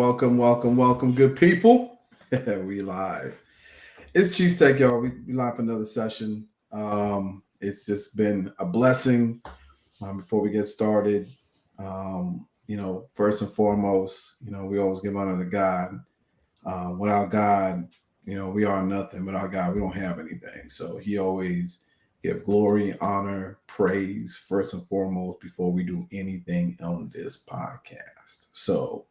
welcome, good people. We live. It's Cheestake, y'all. We live for another session. It's just been a blessing. Before we get started, first and foremost, we always give honor to God. Without God, we are nothing. Without God, we don't have anything. So He always give glory, honor, praise first and foremost before we do anything on this podcast. So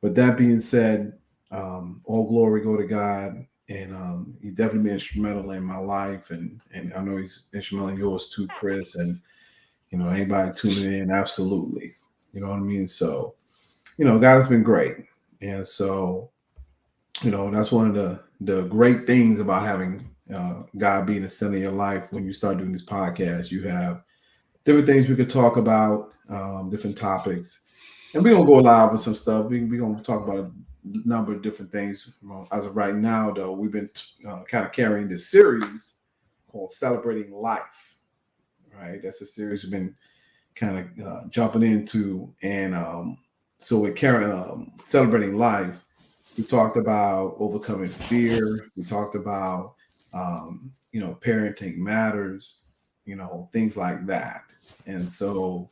with that being said, all glory go to God, and He definitely been instrumental in my life, and I know He's instrumental in yours too, Chris, and anybody tuning in, absolutely, you know what I mean. So God has been great, and so that's one of the great things about having God being the center of your life. When you start doing this podcast, you have different things we could talk about, different topics. And we're gonna go live with some stuff. We're gonna talk about a number of different things. As of right now, though, we've been kind of carrying this series called "Celebrating Life." Right, that's a series we've been kind of jumping into, and so we're carrying celebrating life. We talked about overcoming fear. We talked about parenting matters, things like that. And so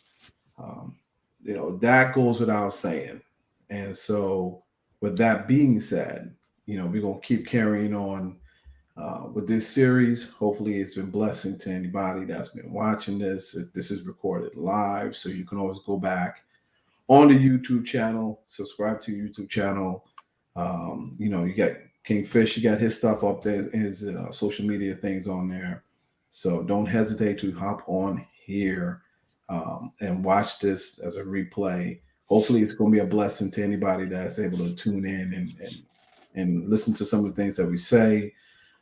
um, that goes without saying. And so, with that being said, we're going to keep carrying on with this series. Hopefully, it's been blessing to anybody that's been watching this. This is recorded live, so you can always go back on the YouTube channel, subscribe to YouTube channel. You got Kingfish, you got his stuff up there, his social media things on there. So don't hesitate to hop on here and watch this as a replay. Hopefully, it's going to be a blessing to anybody that's able to tune in and listen to some of the things that we say.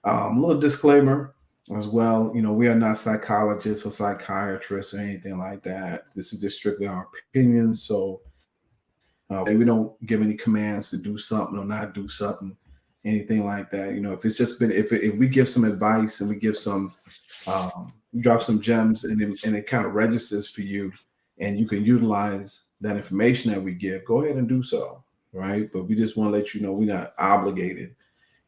A little disclaimer as well. We are not psychologists or psychiatrists or anything like that. This is just strictly our opinions. So we don't give any commands to do something or not do something, anything like that. If it's just been, if we give some advice and we give some, we drop some gems and it kind of registers for you and you can utilize that information that we give, go ahead and do so. Right. But we just want to let you know we're not obligated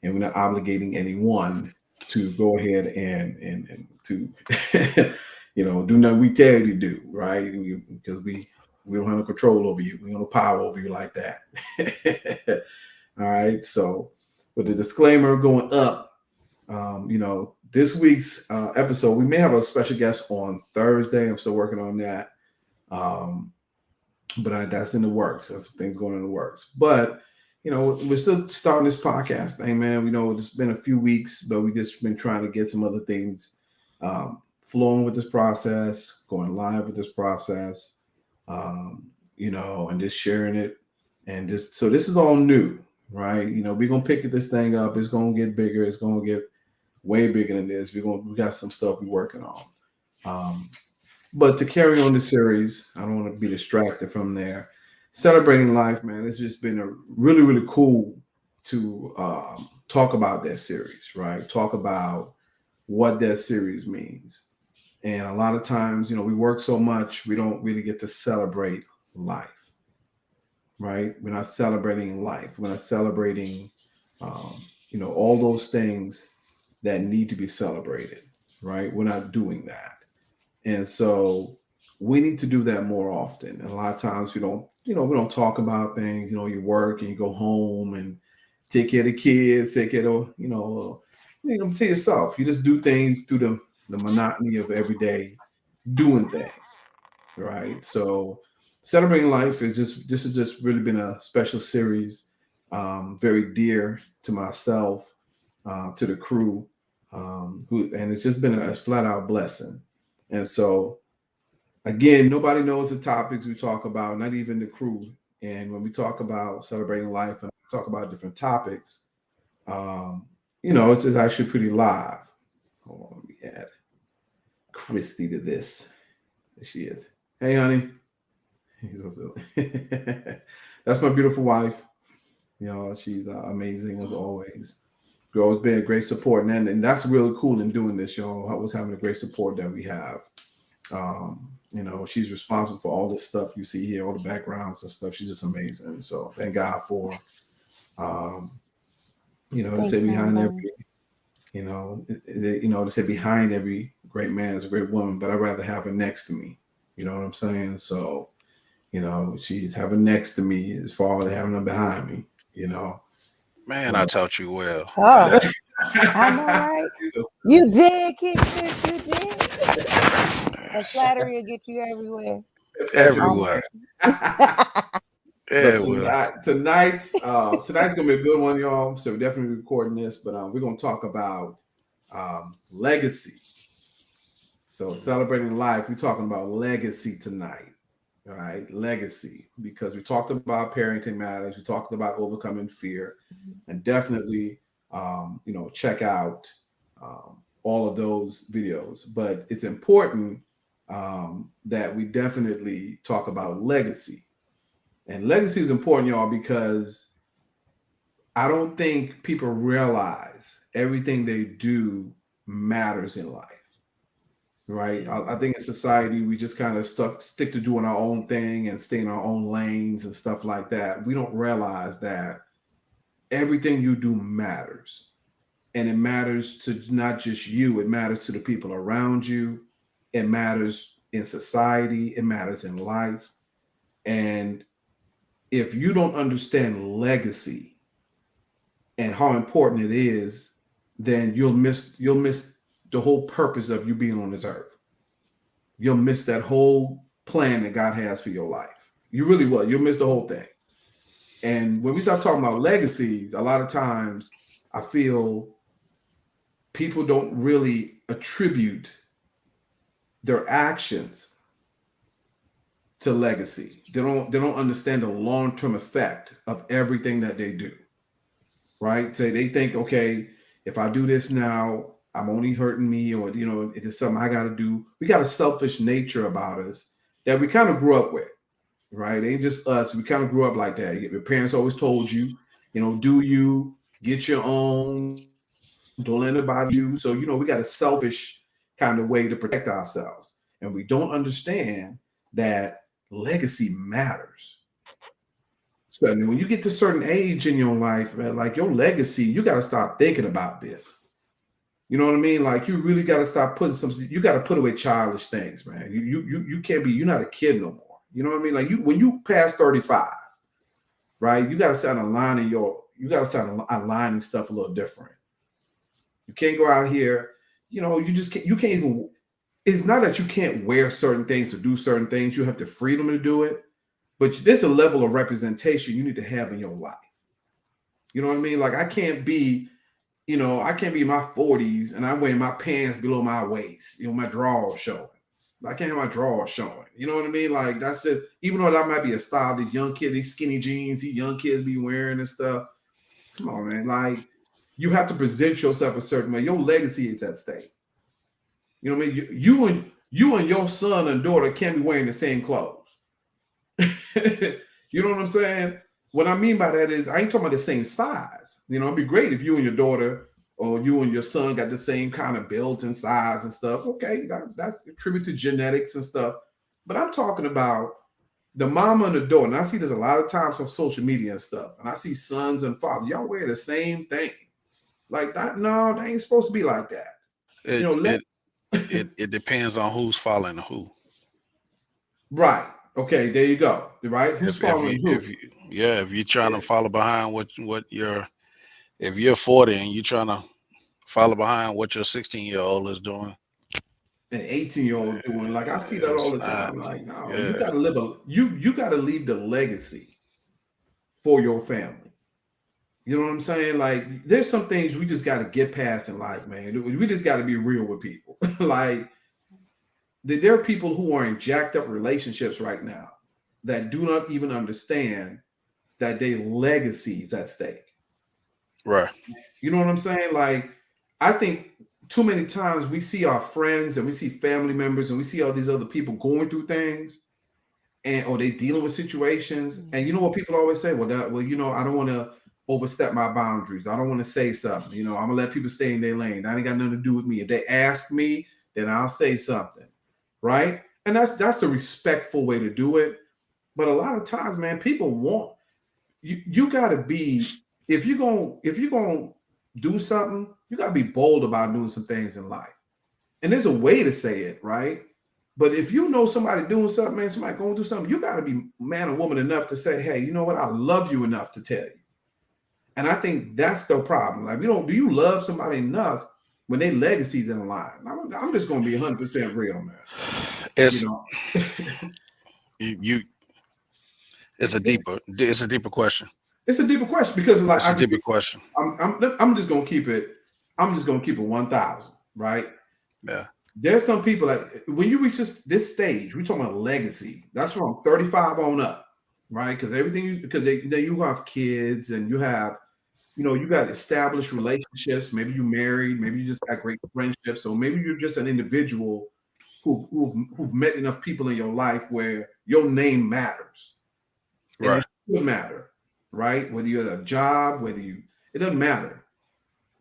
and we're not obligating anyone to go ahead and to, do nothing we tell you to do. Right. Because we don't have no control over you. We don't have no power over you like that. All right. So with the disclaimer going up, this week's episode, we may have a special guest on Thursday. I'm still working on that. But that's in the works. That's some things going in the works. But, we're still starting this podcast thing, man. We know it's been a few weeks, but we just been trying to get some other things flowing with this process, going live with this process, and just sharing it. And so this is all new, right? We're going to pick this thing up. It's going to get bigger. It's going to get way bigger than this. We got some stuff we're working on. But to carry on the series, I don't want to be distracted from there. Celebrating life, man. It's just been a really, really cool to talk about that series, right? Talk about what that series means. And a lot of times, we work so much, we don't really get to celebrate life, right? We're not celebrating life. We're not celebrating, all those things that need to be celebrated, right? We're not doing that. And so we need to do that more often. And a lot of times we don't talk about things, you work and you go home and take care of the kids, take care of, to yourself. You just do things through the monotony of everyday doing things. Right. So celebrating life this has just really been a special series, very dear to myself, to the crew, and it's just been a flat out blessing. And so, again, nobody knows the topics we talk about, not even the crew. And when we talk about celebrating life and talk about different topics, it's actually pretty live. Hold on, let me add Christy to this. There she is. Hey, honey. He's so silly. That's my beautiful wife. She's amazing as always. You've always been a great support, and that's really cool in doing this, y'all. I was having a great support that we have. She's responsible for all this stuff you see here, all the backgrounds and stuff. She's just amazing. So thank God for, um, they say Thanks, behind every, everybody. they say behind every great man is a great woman, but I'd rather have her next to me. You know what I'm saying? So, she's having next to me as far as having her behind me, you know. Man, I So, taught you well. Oh, I know, right? so You did, kick sis. You did. And flattery will get you everywhere. Patrick, Everywhere. Almost. but Yeah, well. tonight's gonna be a good one, y'all. So we're definitely recording this, but we're gonna talk about legacy. So celebrating life, we're talking about legacy tonight. All right, legacy, because we talked about parenting matters, we talked about overcoming fear, and definitely, check out all of those videos. But it's important that we definitely talk about legacy, and legacy is important, y'all, because I don't think people realize everything they do matters in life. Right. I think in society we just kind of stick to doing our own thing and stay in our own lanes and stuff like that. We don't realize that everything you do matters. And it matters to not just you, it matters to the people around you. It matters in society, it matters in life. And if you don't understand legacy and how important it is, then you'll miss the whole purpose of you being on this earth. You'll miss that whole plan that God has for your life. You really will. You'll miss the whole thing. And when we start talking about legacies, a lot of times I feel people don't really attribute their actions to legacy. They don't understand the long-term effect of everything that they do. Right? So they think, okay, if I do this now, I'm only hurting me, or it is something I got to do. We got a selfish nature about us that we kind of grew up with, right? It ain't just us. We kind of grew up like that. Your parents always told you, do you get your own? Don't let anybody you. So we got a selfish kind of way to protect ourselves, and we don't understand that legacy matters. So when you get to a certain age in your life, man, like your legacy, you got to start thinking about this. You know what I mean? Like you really got to start putting some. You got to put away childish things, man. You can't be. You're not a kid no more. You know what I mean? Like when you pass 35, right? You got to start aligning your. You got to start aligning stuff a little different. You can't go out here. You just can't. You can't even. It's not that you can't wear certain things or do certain things. You have the freedom to do it, but there's a level of representation you need to have in your life. You know what I mean? Like I can't be in my 40s and I'm wearing my pants below my waist, my drawers showing. I can't have my drawers showing. You know what I mean? Like that's just, even though that might be a style these young kids, these skinny jeans, these young kids be wearing and stuff. Come on, man. Like you have to present yourself a certain way. Your legacy is at stake. You know what I mean? You and your son and daughter can't be wearing the same clothes. You know what I'm saying? What I mean by that is I ain't talking about the same size. It'd be great if you and your daughter or you and your son got the same kind of build and size and stuff. Okay, that attribute to genetics and stuff. But I'm talking about the mama and the daughter. And I see this a lot of times on social media and stuff. And I see sons and fathers, y'all wear the same thing. Like that, no, they ain't supposed to be like that. It Let it it depends on who's following who. right. Okay, there you go. Right? Who's following who? If you're trying Yeah. to follow behind what your if you're 40 and you're trying to follow behind what your 16-year-old is doing, An 18-year-old doing. Like I see that all it's the not. time. Like, no, you Yeah. gotta live you gotta leave the legacy for your family. You know what I'm saying? Like there's some things we just gotta get past in life, man. We just gotta be real with people. Like there are people who are in jacked up relationships right now that do not even understand that their legacy is at stake. Right. You know what I'm saying? Like, I think too many times we see our friends and we see family members and we see all these other people going through things and or they dealing with situations. And you know what people always say? I don't want to overstep my boundaries. I don't want to say something. I'm gonna let people stay in their lane. That ain't got nothing to do with me. If they ask me, then I'll say something. right? And that's the respectful way to do it. But a lot of times, man, people want you gotta be if you're gonna do something, you gotta be bold about doing some things in life. And there's a way to say it, right? But if you know somebody doing something, man, somebody going to do something, you got to be man or woman enough to say, hey, you know what? I love you enough to tell you. And I think that's the problem. Like, do you love somebody enough when their legacy's in the line? I'm just going to be 100% real, man. It's You know, you. It's a deeper question. it's a deeper question because like It's a deeper question. I'm just going to keep it. I'm just going to keep it 1,000, right? Yeah. There's some people that when you reach this stage, we're talking about legacy. That's from 35 on up, right? Because you have kids and you have, you got established relationships. Maybe you married, maybe you just got great friendships, or maybe you're just an individual who've met enough people in your life where your name matters, and Right. it should matter, right? Whether you're at a job, it doesn't matter.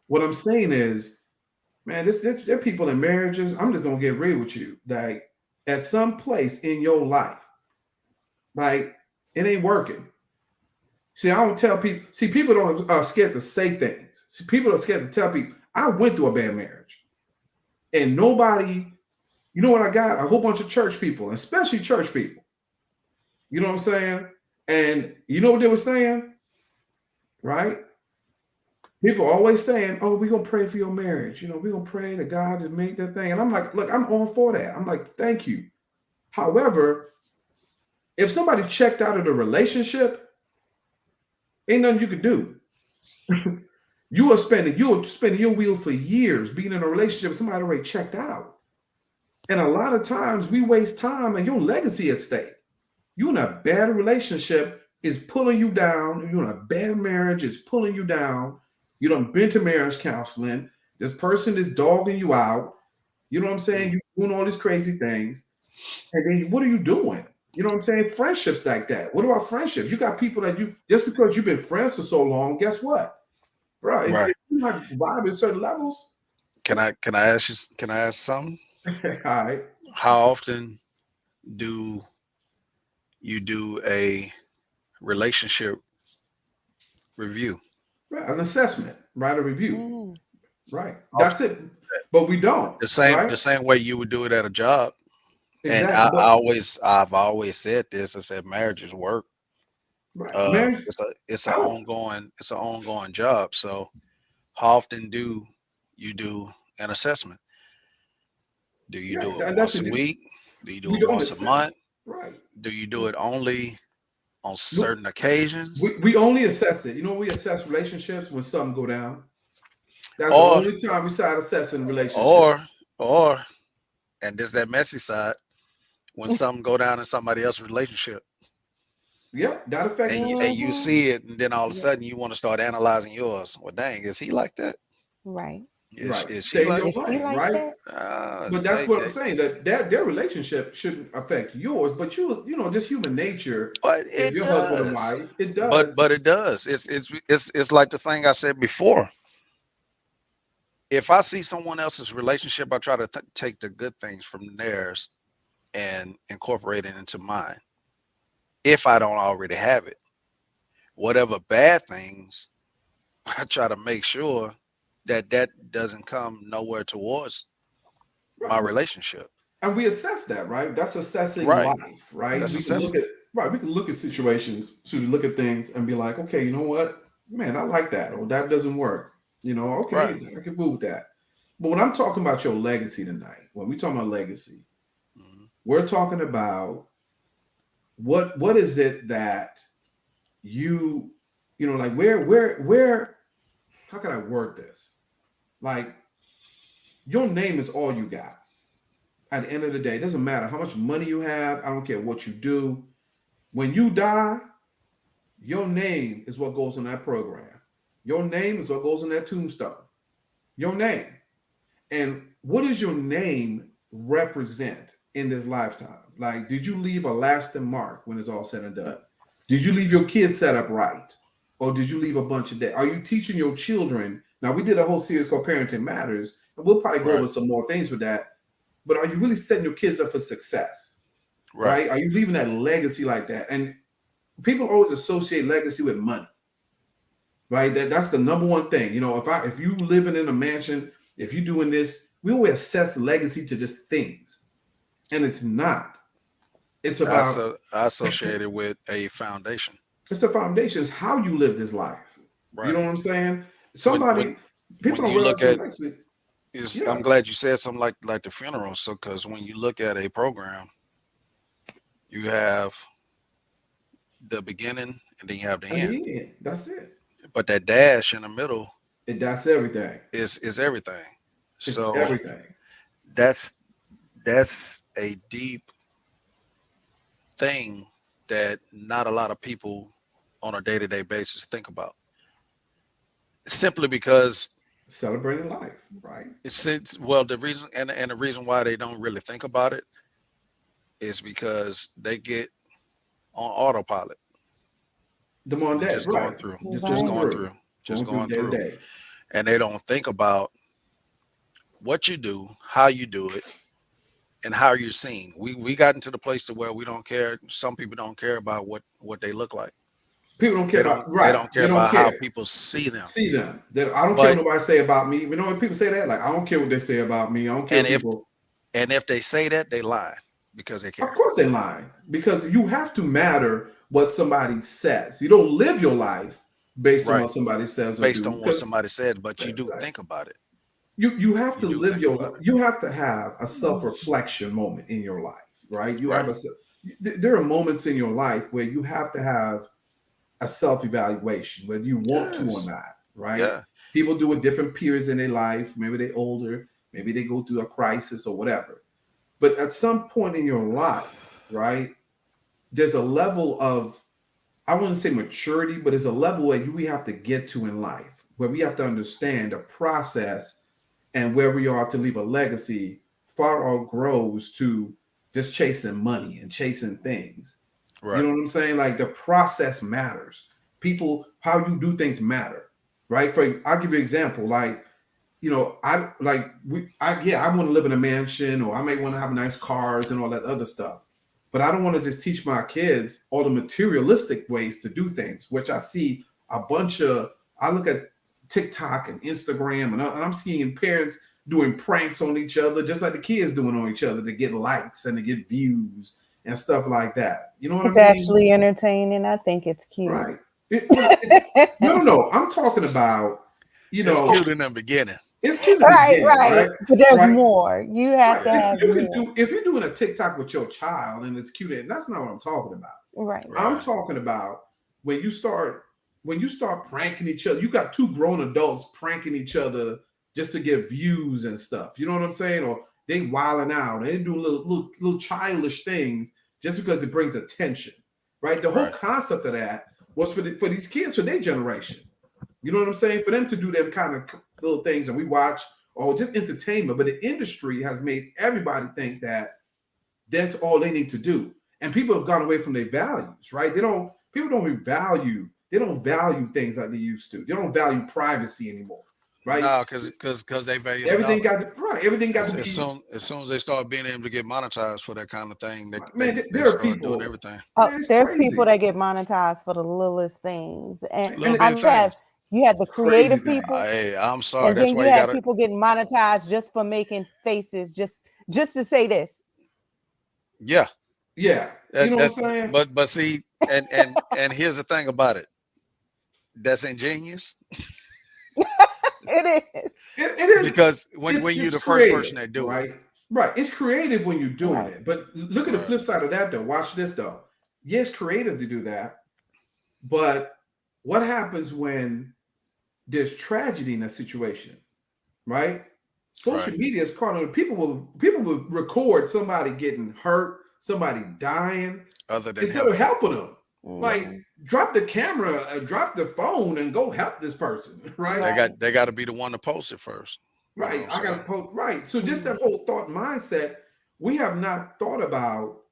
What I'm saying is, man, there are people in marriages. I'm just gonna get real with you. Like at some place in your life, like it ain't working. See, I don't tell people. See, people don't are scared to say things. See, people are scared to tell people. I went through a bad marriage, and nobody. You know what I got? A whole bunch of church people, especially church people. You know what I'm saying? And you know what they were saying, right? People always saying, "Oh, we're gonna pray for your marriage. We're gonna pray that God to make that thing." And I'm like, "Look, I'm all for that." I'm like, "Thank you." However, if somebody checked out of the relationship, ain't nothing you could do. you are spending your wheel for years being in a relationship with somebody already checked out. And a lot of times we waste time and your legacy at stake. You in a bad relationship is pulling you down. You're in a bad marriage is pulling you down. You done been to marriage counseling. This person is dogging you out. You know what I'm saying? You're doing all these crazy things. And then what are you doing? You know what I'm saying? Friendships like that. What about friendships? You got people that just because you've been friends for so long, guess what? Bro, if Right. you're not vibing certain levels, Can I ask you? Can I ask something? all right. How often do you do a relationship review? Right, an assessment, right? A review. Mm. Right. That's Often. it. But we don't, The right? same way you would do it at a job. And Exactly. But I've always said this. I said marriage is work. right. Marriage, It's I don't an ongoing job. So how often do you do an assessment? Do you right. do it That's once a it. week? Do you do We it don't once a month? assess. Right. Do you do it only on No, certain occasions? we only assess it. We assess relationships when something go down. That's the Or only time we start assessing relationships. or or and this that messy side when something go down in somebody else's relationship Yep, that affects and it and too. you Mhm. see it and then all of a Yeah. sudden you want to start analyzing yours. Well, dang, is he like that? Right. Right. Is she Stay in like your Is she lane, like right? that? But that's what I'm saying. That their relationship shouldn't affect yours, but just human nature. but If it you're husband and does. wife, it But does. but it does. It's like the thing I said before. If I see someone else's relationship, I try to take the good things from theirs and incorporate it into mine. If I don't already have it, whatever bad things, I try to make sure that doesn't come nowhere towards my Right. relationship. And we assess that, right? That's assessing Right. life, right? That's We can look assessing. at right. We can look at situations, so we look at things and be like, okay, you know what, man, I like that, or that doesn't work. Right. Okay, I can move with that. But when I'm talking about your legacy tonight, when we talking about legacy, Mhm. we're talking about what is it that you like where how can I word this? Like your name is all you got. At the end of the day, it doesn't matter how much money you have. I don't care what you do. When you die, your name is what goes on that program. Your name is what goes on that tombstone. Your name. And what does your name represent in this lifetime? Like, did you leave a lasting mark when it's all said and done? Did you leave your kids set up right? Or did you leave a bunch of debt? Are you teaching your children? Now, we did a whole series called Parenting Matters, and we'll probably go Right. over some more things with that. but are you really setting your kids up for success? Right. Right? Are you leaving that legacy like that? And people always associate legacy with money, right? That's the number one thing. If you living in a mansion, if you doing this, we always assess legacy to just things, and it's not. It's about I associate it with a foundation. it's the foundation. It's how you live this life. You Right. know what I'm saying? When Somebody, people when don't you look realize your at legacy. is Yeah, I'm glad you said something like the funeral. So because when you look at a program, you have the beginning and then you have the and end. the end. That's it. But that dash in the middle That's everything. is everything. It's So everything. that's that's a deep thing that not a lot of people on a day-to-day basis think about. Simply because Celebrating life, right? it's well the reason and the reason why they don't really think about it is because they get on autopilot. Them on They're day, just going right? through, Just just Right. going going through, through, just going through going day to through. day. And they don't think about what you do, how you do it, and how you're seen. We got into the place to where we don't care. Some people don't care about what they look like. People don't care about They right. don't care They don't about how care. people see them. See them. I don't care But what nobody say about me. You know when people say that, like I don't care what they say about me. I don't care and what people. if they say that, they lie because they Of care. course they lying because you have to matter what somebody says. You don't live your life based on Right. what somebody says or Based do on what because somebody said, but you do think about it. you have You to do live think about it. you have to have a self-reflection moment in your life, right? You have Right. there are moments in your life where you have to have a self-evaluation, whether you want to or Yes. not, right? Yeah. People do it different periods in their life. Maybe they're older, maybe they go through a crisis or whatever. But at some point in your life, right, there's a level of, I wouldn't say maturity, but there's a level where we have to get to in life, where we have to understand the process and where we are to leave a legacy far outgrows to just chasing money and chasing things. You Right. know what I'm saying? Like the process matters. People, how you do things matter, right? I'll give you an example. Like, I want to live in a mansion, or I may want to have nice cars and all that other stuff. But I don't want to just teach my kids all the materialistic ways to do things, which I see a bunch of. I look at TikTok and Instagram, and I'm seeing parents doing pranks on each other, just like the kids doing on each other to get likes and to get views and stuff like that. You know what I It's mean? actually entertaining. I think it's cute. Right. Well, no. I'm talking about, you It's know, cute in the beginning. it's cute in the Right, beginning, right. right? But there's Right. more. You have Right. to have more. If you're doing a TikTok with your child and it's cute, and that's not what I'm talking about. Right. I'm Right. talking about when you start pranking each other. You got two grown adults pranking each other just to get views and stuff. You know what I'm saying? Or they wilding out. They do little childish things just because it brings attention. Right. The whole Right. concept of that was for these kids, for their generation. You know what I'm saying? For them to do them kind of little things, and we watch, or just entertainment. But the industry has made everybody think that that's all they need to do, and people have gone away from their values. Right? People don't value. They don't value things like they used to. They don't value privacy anymore. Right? No, because they value the Everything dollar. got to right. Everything got to As be. soon as they start being able to get monetized for that kind of thing, Man, they there are start doing people. everything. Oh, Man, it's there's people crazy. that get monetized for the littlest things, and And Little it, bitty things. you have the crazy creative thing. people, Hey, I'm sorry. and That's then why you you have gotta. people getting monetized just for making faces, just to say this. Yeah, Yeah. You know what I'm that's. saying? But see, and here's the thing about it. That's ingenious It is It is. because when you're It's the first person creative, that do it. right? Right. It's creative when you're doing right. it. But look at the Right. flip side of that though. Watch this though. Yes, creative to do that. But what happens when there's tragedy in a situation, right? Right. Social media is caught on people will record somebody getting hurt, somebody dying, Other than instead of helping. helping them. Yep. Like drop the camera, drop the phone, and go help this person, right? Right. They got to be the one to post it first. You know what Right. I'm I got to saying? post. Right. So just Mhm. that whole thought mindset, we have not thought about,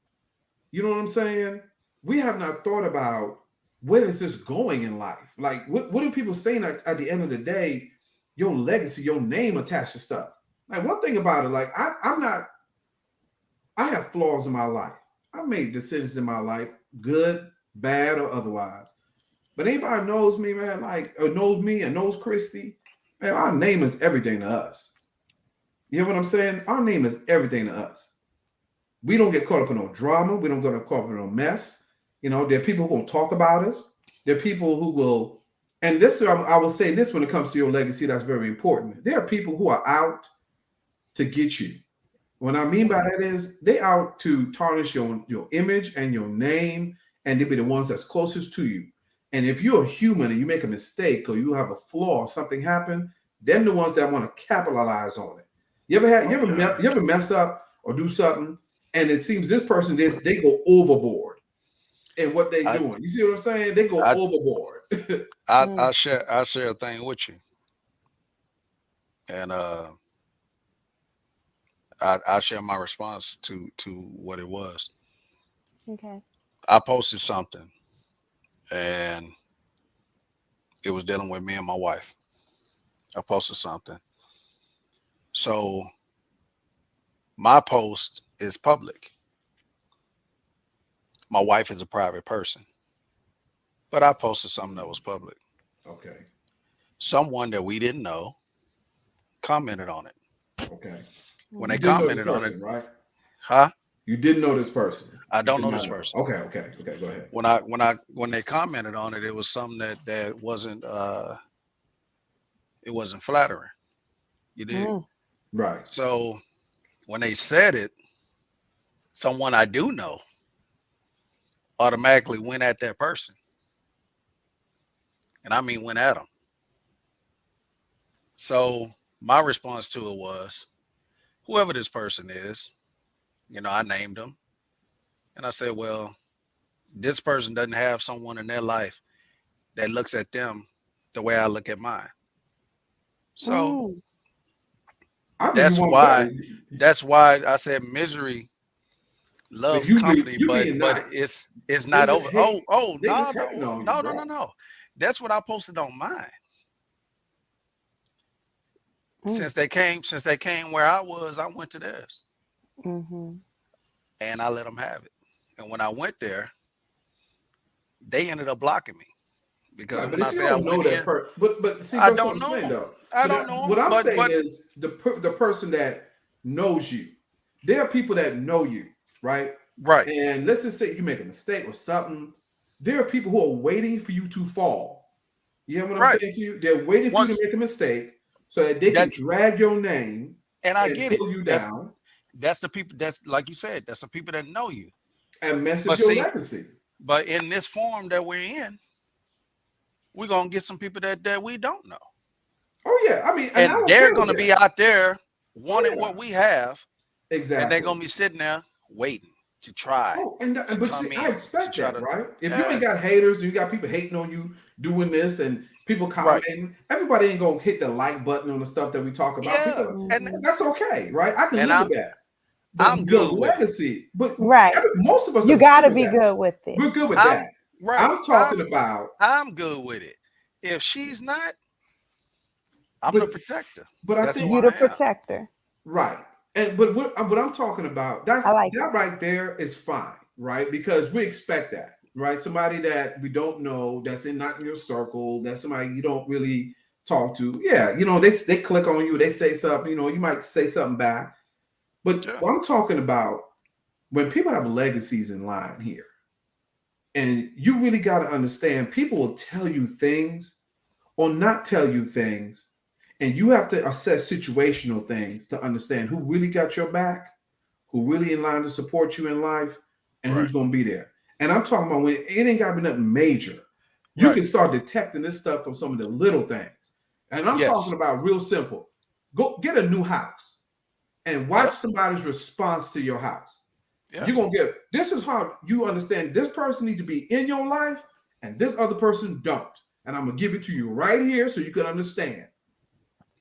you know what I'm saying? We have not thought about where is this going in life? Like, what are people saying at the end of the day? Your legacy, your name attached to stuff. Like, one thing about it, like, I'm not, I have flaws in my life. I've made decisions in my life, good, bad, or otherwise. But anybody knows me, man, like or knows me and knows Christy, man, our name is everything to us. You know what I'm saying? Our name is everything to us. We don't get caught up in no drama. We don't get caught up in no mess. You know, there are people who will talk about us. There are people who will, and this I will say this when it comes to your legacy, that's very important. There are people who are out to get you. What I mean by that is they out to tarnish your image and your name, and they be the ones that's closest to you. And if you're a human and you make a mistake or you have a flaw, or something happen, them the ones that want to capitalize on it. You ever mess up or do something, and it seems this person they go overboard in what they doing. You see what I'm saying? They go overboard. I share a thing with you, and I share my response to what it was. Okay. I posted something, and it was dealing with me and my wife. I posted something, so my post is public. My wife is a private person, but I posted something that was public. Okay. Someone that we didn't know commented on it. Okay. When You they didn't know this commented on it, person, right? huh? You didn't know this person. I You don't did know not this know. person. Okay. Go ahead. When they commented on it, it was something that wasn't it wasn't flattering. You did. Right. So when they said it, someone I do know automatically went at that person, and I mean went at them. So my response to it was, whoever this person is, I named them, and I said, well, this person doesn't have someone in their life that looks at them the way I look at mine. So I give you that's one why better. that's why I said misery But loves company, you but being nice. it's They not was over. hate. They was No, hating no, on you, no, no, no, bro. no. That's what I posted on mine. Since they came where I was, I went to theirs and I let them have it. And when I went there, they ended up blocking me because Right, but when I if you say I don't know went that in, person, but see, I that's what don't I'm know saying them. though. I But don't know what them, I'm saying but is the person that knows you. There are people that know you, right? right, And let's just say you make a mistake or something. There are people who are waiting for you to fall. You hear what I'm right. saying to you? They're waiting for you to Once make a mistake so that they can that, drag your name and I and get it. pull you down That's the people. That's like you said. That's the people that know you. and mess up But your see, legacy. but in this form that we're in, we're gonna get some people that we don't know, Oh yeah, I mean, and and I'm okay they're with gonna be that. out there Oh wanting yeah, what we have, and they're exactly. gonna be sitting there waiting to try Oh, and to but see, come I in to expect try that, to. right? If you ain't Yeah, got haters and you got people hating on you doing this and people right. commenting, everybody ain't gonna hit the like button on the stuff that we talk about. Yeah, People, and that's okay, right? I can and live I'm with that. But I'm your good with it. legacy, but Right. most of us You are got good to with be that. good with it. We're good with I'm that. right. I'm talking about, I'm good with it. If she's not, I'm but the protector. I That's who think You the I am. protector. right. And but what I'm talking about, I like that it. right there is fine, right? Because we expect that, right? Somebody that we don't know, that's not in your circle, that's somebody you don't really talk to. Yeah, they click on you, they say something, you might say something back. But Yeah, what I'm talking about, when people have legacies in line here, and you really got to understand, people will tell you things or not tell you things, and you have to assess situational things to understand who really got your back, who really in line to support you in life, and right, who's going to be there. And I'm talking about when it ain't got to be nothing major. You right. can start detecting this stuff from some of the little things. And I'm talking Yes. about real simple. Go get a new house and watch Yep. somebody's response to your house. Yeah. You're going to get, this is how you understand this person needs to be in your life and this other person don't. And I'm going to give it to you right here so you can understand.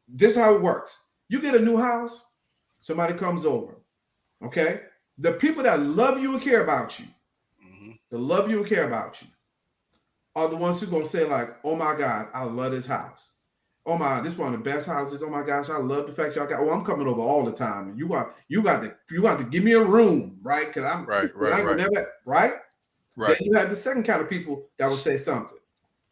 This is how it works. You get a new house, somebody comes over. Okay? The people that love you and care about you, Hmm. that love you and care about you, are the ones who are going to say, like, oh my God, I love this house. oh my, this is one of the best houses. Oh my gosh, I love the fact y'all got. Oh, I'm coming over all the time. You got to give me a room, right? Because Right, I right, ain't gonna right, never, right. Then right. you have the second kind of people that will say something.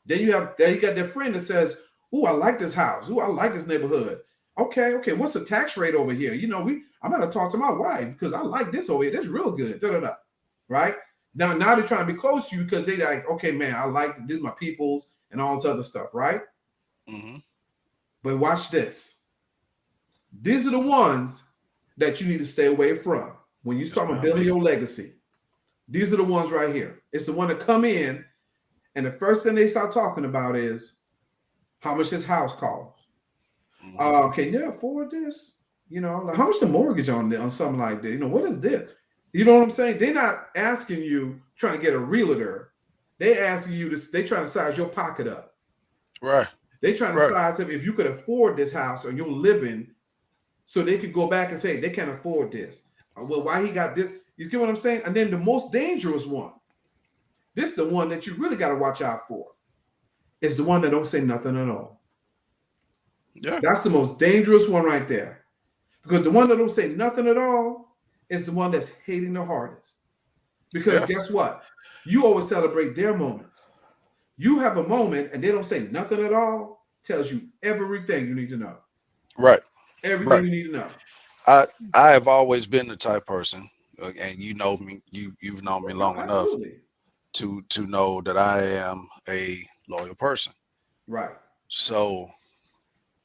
Then you got that friend that says, "Oh, I like this house. Oh, I like this neighborhood. Okay. What's the tax rate over here? I'm gonna talk to my wife because I like this over here. That's real good. Da da da. Right now they're trying to be close to you because they like, okay, man, I like this, my peoples, and all this other stuff, right? Hmm. But watch this. These are the ones that you need to stay away from when you Yes, start ma'am. building Me. your legacy. These are the ones right here. It's the one that come in, and the first thing they start talking about is how much this house costs. Hmm. Can you afford this? Like how much the mortgage on something like that? What is this? You know what I'm saying? They're not asking you trying to get a realtor. They asking you to. They trying to size your pocket up. Right, They trying to right. size up if you could afford this house or you're living, so they could go back and say they can't afford this. Well, why he got this? You get what I'm saying? And then the most dangerous one. This is the one that you really got to watch out for. Is the one that don't say nothing at all. Yeah, That's the most dangerous one right there. Because the one that don't say nothing at all is the one that's hating the hardest. Because yeah. guess what? You always celebrate their moments. You have a moment and they don't say nothing at all, tells you everything you need to know. Right, Everything right. you need to know. I have always been the type person, and you know me. You've known me No, long enough absolutely. to know that I am a loyal person. Right. So,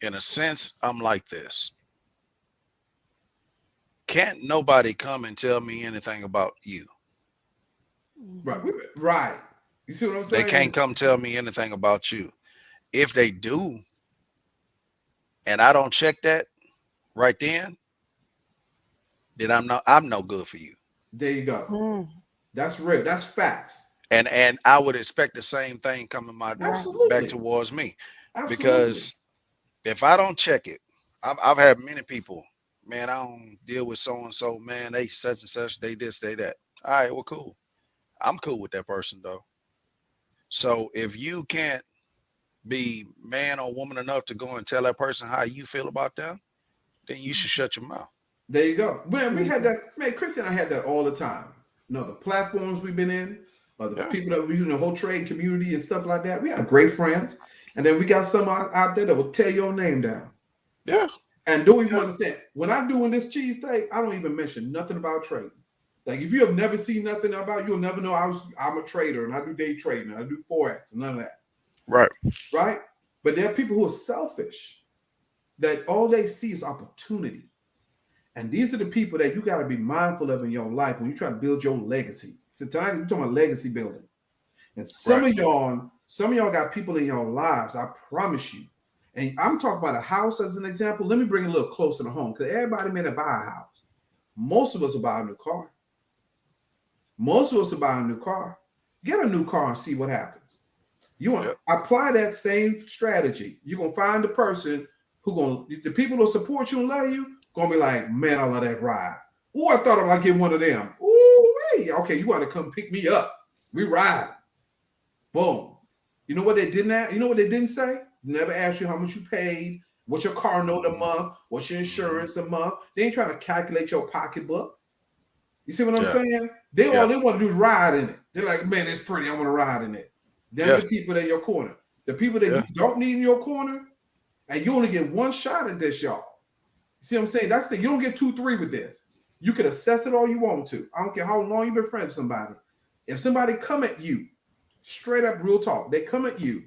in a sense, I'm like this. Can't nobody come and tell me anything about you. Right. Mhm. Right. You see what I'm They can't saying? come tell me anything about you. If they do, and I don't check that right then I'm no good for you. There you go. Mm, That's real. That's facts. And I would expect the same thing coming my right. back Absolutely. towards me Absolutely. because if I don't check it, I've had many people, man, I don't deal with so and so, man, they such and such, they this, they that. All right, well, cool. I'm cool with that person though. So if you can't be man or woman enough to go and tell that person how you feel about them, then you should shut your mouth. There you go. Man, we had Mhm. that. Man, Chris and I had that all the time. The platforms we've been in, or the Yeah, people that we in the whole trade community and stuff like that. We have great friends. And then we got some out there that will tear your name down. yeah, And don't even yeah, understand. When I'm doing this cheesesteak, I don't even mention nothing about trading. Like if you have never seen nothing about, you'll never know I'm a trader and I do day trading and I do forex and none of that. right, Right? But there are people who are selfish that all they see is opportunity. And these are the people that you got to be mindful of in your life when you try to build your legacy. So tonight we're talking about legacy building. And right. some of y'all got people in your lives, I promise you. And I'm talking about a house as an example. Let me bring it a little closer to home because everybody may not buy a house. Most of us will buy a new car. Most of us will buy a new car. Get a new car and see what happens. You want Yep, apply that same strategy. You're gonna find the person the people who support you and love you gonna be like, man, I love that ride. Oh, I thought about getting one of them. Oh, hey, okay, you want to come pick me up? We ride. Boom. You know what they didn't ask? You know what they didn't say? Never asked you how much you paid, what's your car note a hmm, month, what's your hmm, insurance a month. They ain't trying to calculate your pocketbook. You see what I'm yeah, saying? They all yeah, they want to do is ride in it. They're like, man, it's pretty. I want to ride in it. Them yeah, the people in your corner. The people that you yeah, don't need in your corner, and you only get one shot at this, y'all. You see what I'm saying? That's the you don't get 2, 3 with this. You can assess it all you want to. I don't care how long you've been friends with somebody. If somebody come at you, straight up real talk, they come at you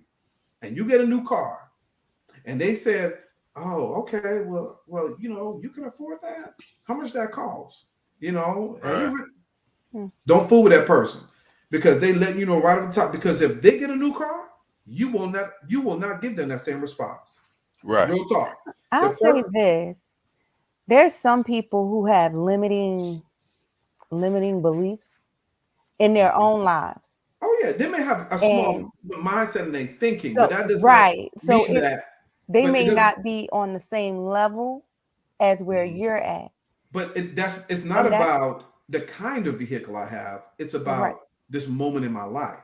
and you get a new car, and they said, "Oh, okay, well, you can afford that. How much that cost? And right, Mm. don't fool with that person because they let you know right off the top. Because if they get a new car, you will not give them that same response. right. Real talk. The I'll say per this. There's some people who have limiting beliefs in their Mhm. own lives. Oh yeah, they may have a small And mindset in their thinking, but so that does not right. So mean that. they But it may does. not be on the same level as where Hmm. you're at. But it's not And that's about the kind of vehicle I have. It's right. about this moment in my life.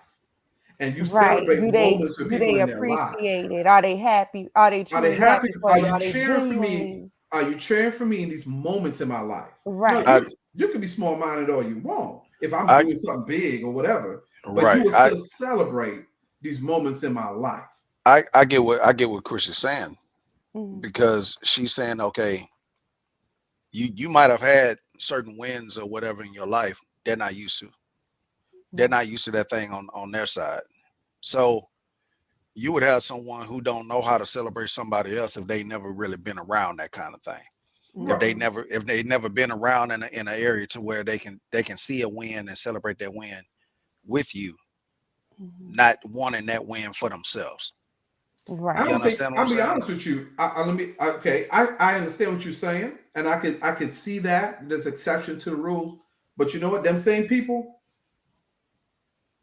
and you Right. celebrate moments with Do people they in their lives. appreciate it? Are they happy? Are they Are they truly happy? happy for Are you? you Are they cheering for me? genuinely Are you cheering for me in these moments in my life? No, right? I you can be small minded all you want if I'm I doing something big or whatever, but you right. will still celebrate these moments in my life. I get what Chris is saying, Mhm. because she's saying, okay, you might have had certain wins or whatever in your life. They're not used to. They're Right. not used to that thing on their side. So you would have someone who don't know how to celebrate somebody else if they never really been around that kind of thing. Right. Mhm. If they never been around in an area to where they can see a win and celebrate that win with you, Mhm. not wanting that win for themselves. I Right. You don't think understand what I'm I'll be saying? honest with you. I understand what you're saying, and I could see that there's exception to the rules. But you know what? Them same people,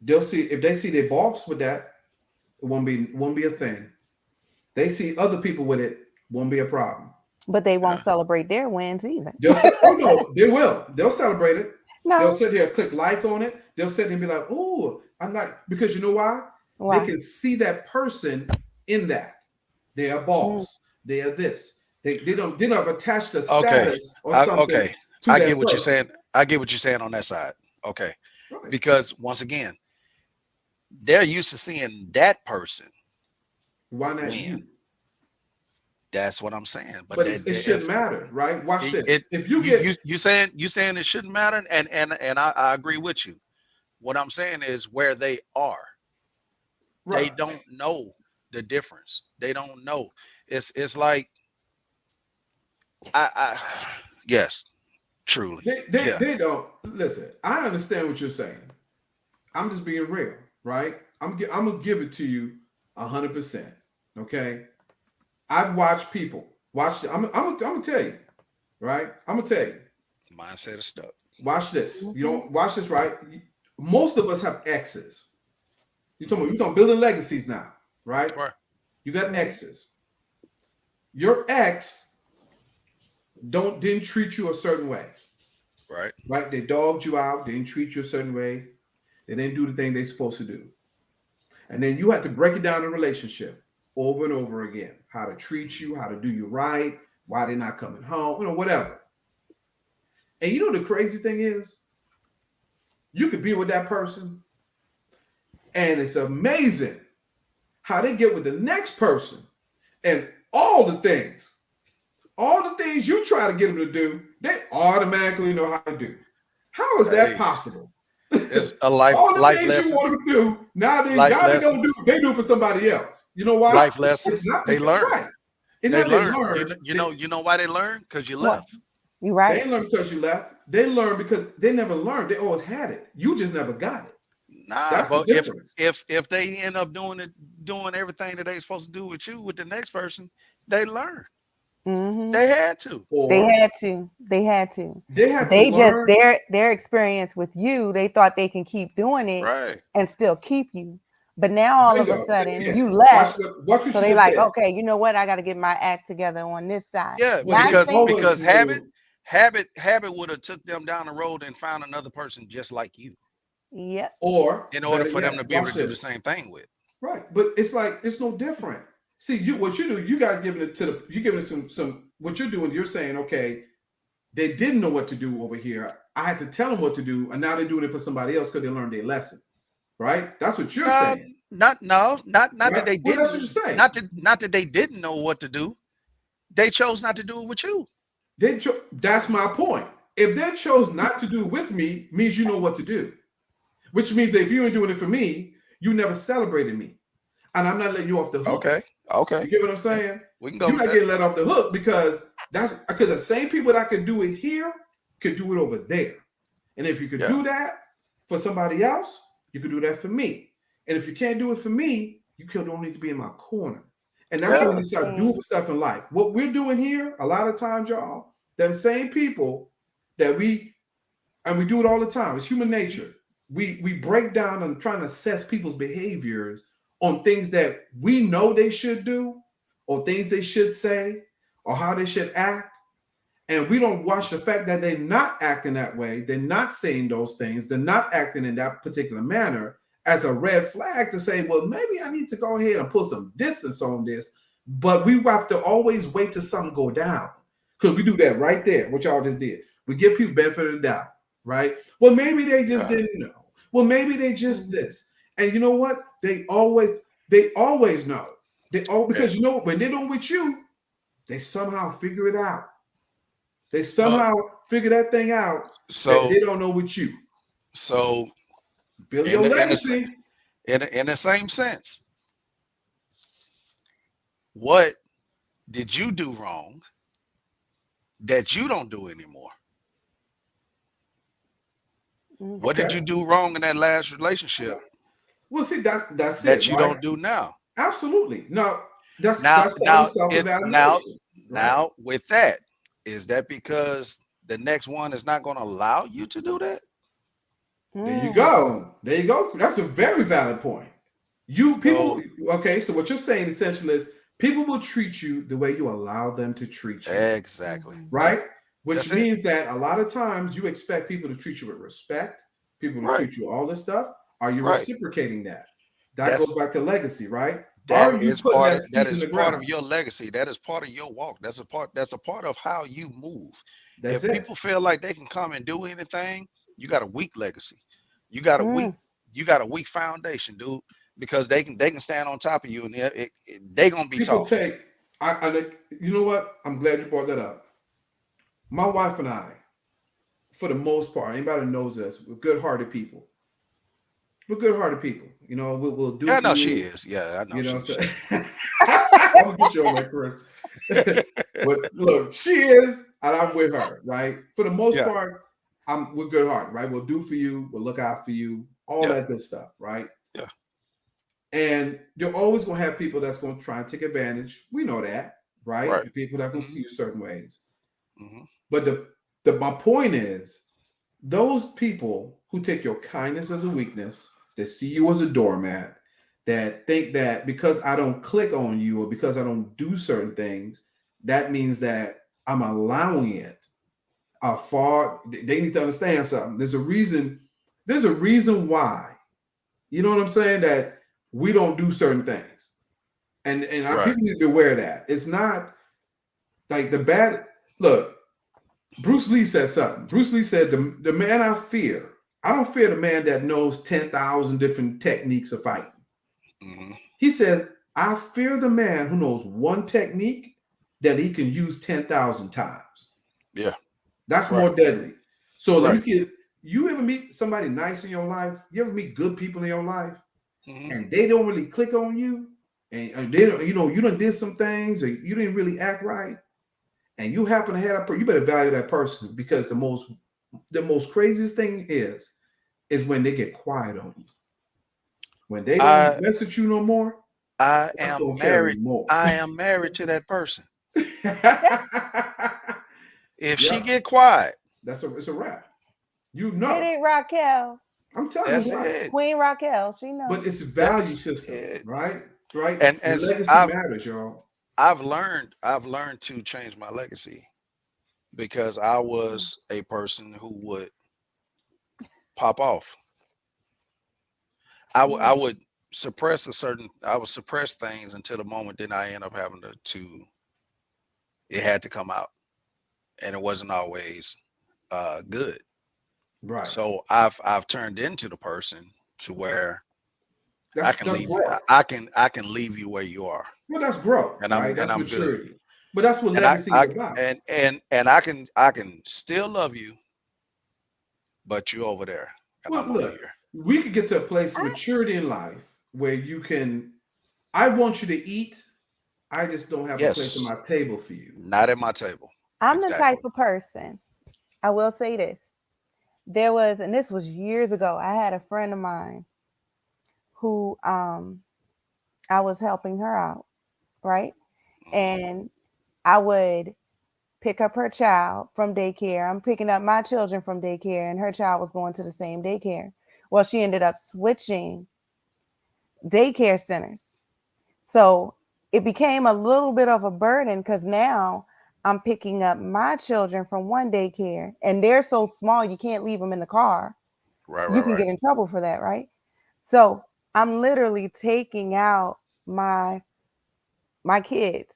they'll see if they see their boss with that, it won't be a thing. They see other people with it, won't be a problem. But they won't Yeah. celebrate their wins either. They'll say, "Oh no, they will. They'll celebrate it. They'll No. sit here, click like on it. They'll sit there and be like, oh, I'm not," because you know why? They Why? can see that person in that. They are Mm. boss. They are this. They don't have attached a Okay. status or something Okay. to I get that what you're person. saying. I get what you're saying on that side. Okay. Right. Because once again, they're used to seeing that person Why not win. you? That's what I'm saying. But But it shouldn't matter, right? Watch this. it If you get you saying it shouldn't matter, and I agree with you. What I'm saying is where they are, they right, don't know the difference. They don't know. It's like I yes, truly. Yeah. they don't listen. I understand what you're saying. I'm just being real, right? I'm gonna give it to you 100%. Okay, I've watched people watch. I'm gonna tell you, right? I'm gonna tell you. Mindset is stuck. Watch this. You Mhm. don't watch this, right? Most of us have exes. Mhm. You talking building legacies now, right? Right. You got Mhm. exes. Your ex didn't treat you a certain way, Right. right? They dogged you out. They didn't treat you a certain way. They didn't do the thing they're supposed to do. And then you have to break it down in a relationship over and over again. How to treat you, how to do you right, why they're not coming home, whatever. And you know the crazy thing is, you could be with that person, and it's amazing how they get with the next person and all the things you try to get them to do, they automatically know how to do. How is that Hey, possible? it's a All the life things you want lessons. them to do, Life now they don't do lessons. they do it for somebody else. You know why? Life It's lessons. not They because learn. right. It's They not they learn. learn. You know why they learn? Because you What? left. You They right? ain't learn because you left. They learn because they never learned. They always had it. You just never got it. Nah, That's the but difference. if they end up doing everything that they supposed to do with you with the next person, they learn. Mhm. They had to. They Or had to. They had to. they had to They just learn. their experience with you, they thought they can keep doing it Right. and still keep you. But now all of a Bingo. Say it sudden again. you left. Watch what So you they just like, said. okay, you know what? I got to get my act together on this side. Yeah, What Not they saying always because knew, habit would have took them down the road and found another person just like you yep. or in order better for them to yet, be able watch to do the this. same thing with. Right. But it's like it's no different. See, what you do, you guys giving it to you giving it some what you're doing, you're saying, okay, they didn't know what to do over here. I had to tell them what to do, and now they're doing it for somebody else because they learned their lesson. Right? That's what you're No, saying. not no, not that Right? they Well, that's what didn't, you're saying. not that they didn't know what to do. They chose not to do it with you. That's my point. If they chose not to do with me, means you know what to do. Which means that if you ain't doing it for me, you never celebrated me. And I'm not letting you off the hook. Okay. Okay. You get what I'm Yeah, saying? we can go You're with not that. getting let off the hook because the same people that could do it here could do it over there. And if you could Yeah. do that for somebody else, you could do that for me. And if you can't do it for me, don't need to be in my corner. And that's Here's what Yeah. we the start doing for thing. stuff in life. What we're doing here, a lot of times, y'all, them same people that we do it all the time. It's human nature. We break down and trying to assess people's behaviors on things that we know they should do, or things they should say, or how they should act. And we don't watch the fact that they're not acting that way. They're not saying those things. They're not acting in that particular manner as a red flag to say, well, maybe I need to go ahead and put some distance on this. But we have to always wait till something go down. Because we do that right there, what y'all just did. We give people benefit of the doubt, right? Well, maybe they just didn't know. Well, maybe they just this. And you know what? They always know. Because you know, when they're doing with you, they somehow figure it out. They somehow figure that thing out that they don't know with you. So build your legacy. In the same sense, what did you do wrong that you don't do anymore? What did you do wrong in that last relationship? Well, see, that's that it. you don't do now. Absolutely. No, that's Now, part of self-evaluation. now with that, is that because the next one is not going to allow you to do that? There you go. There you go. That's a very valid point. Okay, so what you're saying essentially is people will treat you the way you allow them to treat you. Exactly. Right? Which means that a lot of times you expect people to treat you with respect, people to treat you all this stuff. Are you reciprocating that? That goes back to legacy, right? Are you putting that seed in the ground? Part of your legacy. That is part of your walk. That's a part of how you move. If people feel like they can come and do anything, you got a weak legacy. You got a weak foundation, dude. Because they can stand on top of you and they gonna be people tall. You know what? I'm glad you brought that up. My wife and I, for the most part, anybody who knows us, we're good-hearted people. We're good-hearted people. You know, we'll do. Yeah, no, she is. Yeah, I know. You know, I'm gonna get you on that, Chris. But look, she is, and I'm with her. Right? For the most part, we're good-hearted. Right? We'll do for you. We'll look out for you. All that good stuff. Right? Yeah. And you're always gonna have people that's gonna try and take advantage. We know that, right? And people that can see you certain ways. But my point is, those people who take your kindness as a weakness, that see you as a doormat, that think that because I don't click on you or because I don't do certain things, that means that I'm allowing it. They need to understand something. There's a reason why. You know what I'm saying? That we don't do certain things. And people need to be aware of that. It's not like the bad look. Bruce Lee said something. Bruce Lee said, the man I don't fear the man that knows 10,000 different techniques of fighting. He says, I fear the man who knows one technique that he can use 10,000 times. Yeah. That's more deadly. So let me tell you, you ever meet somebody nice in your life? You ever meet good people in your life? And they don't really click on you, and they don't, you done did some things, or you didn't really act right, and you happen to have that person, you better value that person, because the most craziest thing is when they get quiet on you. When they don't mess with you no more. I am married to that person. If she get quiet, it's a wrap. You know. It ain't Raquel. I'm telling you, it. Queen Raquel, she knows. But it's a value system, right? Right. And legacy matters, y'all. I've learned to change my legacy, because I was a person who would pop off. I would suppress things until the moment, then I end up having to it had to come out, and it wasn't always good. Right. So I've turned into the person to where I can leave you where you are. Well, that's growth, and that's I'm maturity. Good. But that's what legacy is about. And I can still love you, but you're over there, and I'm over here. We could get to a place of maturity in life where you can. I want you to eat. I just don't have a place on my table for you. Not at my table. I'm the type of person. I will say this. And this was years ago, I had a friend of mine who I was helping her out, right? And I would pick up her child from daycare. I'm picking up my children from daycare, and her child was going to the same daycare. Well, she ended up switching daycare centers. So it became a little bit of a burden, because now I'm picking up my children from one daycare, and they're so small you can't leave them in the car. You can get in trouble for that, right? So I'm literally taking out my kids,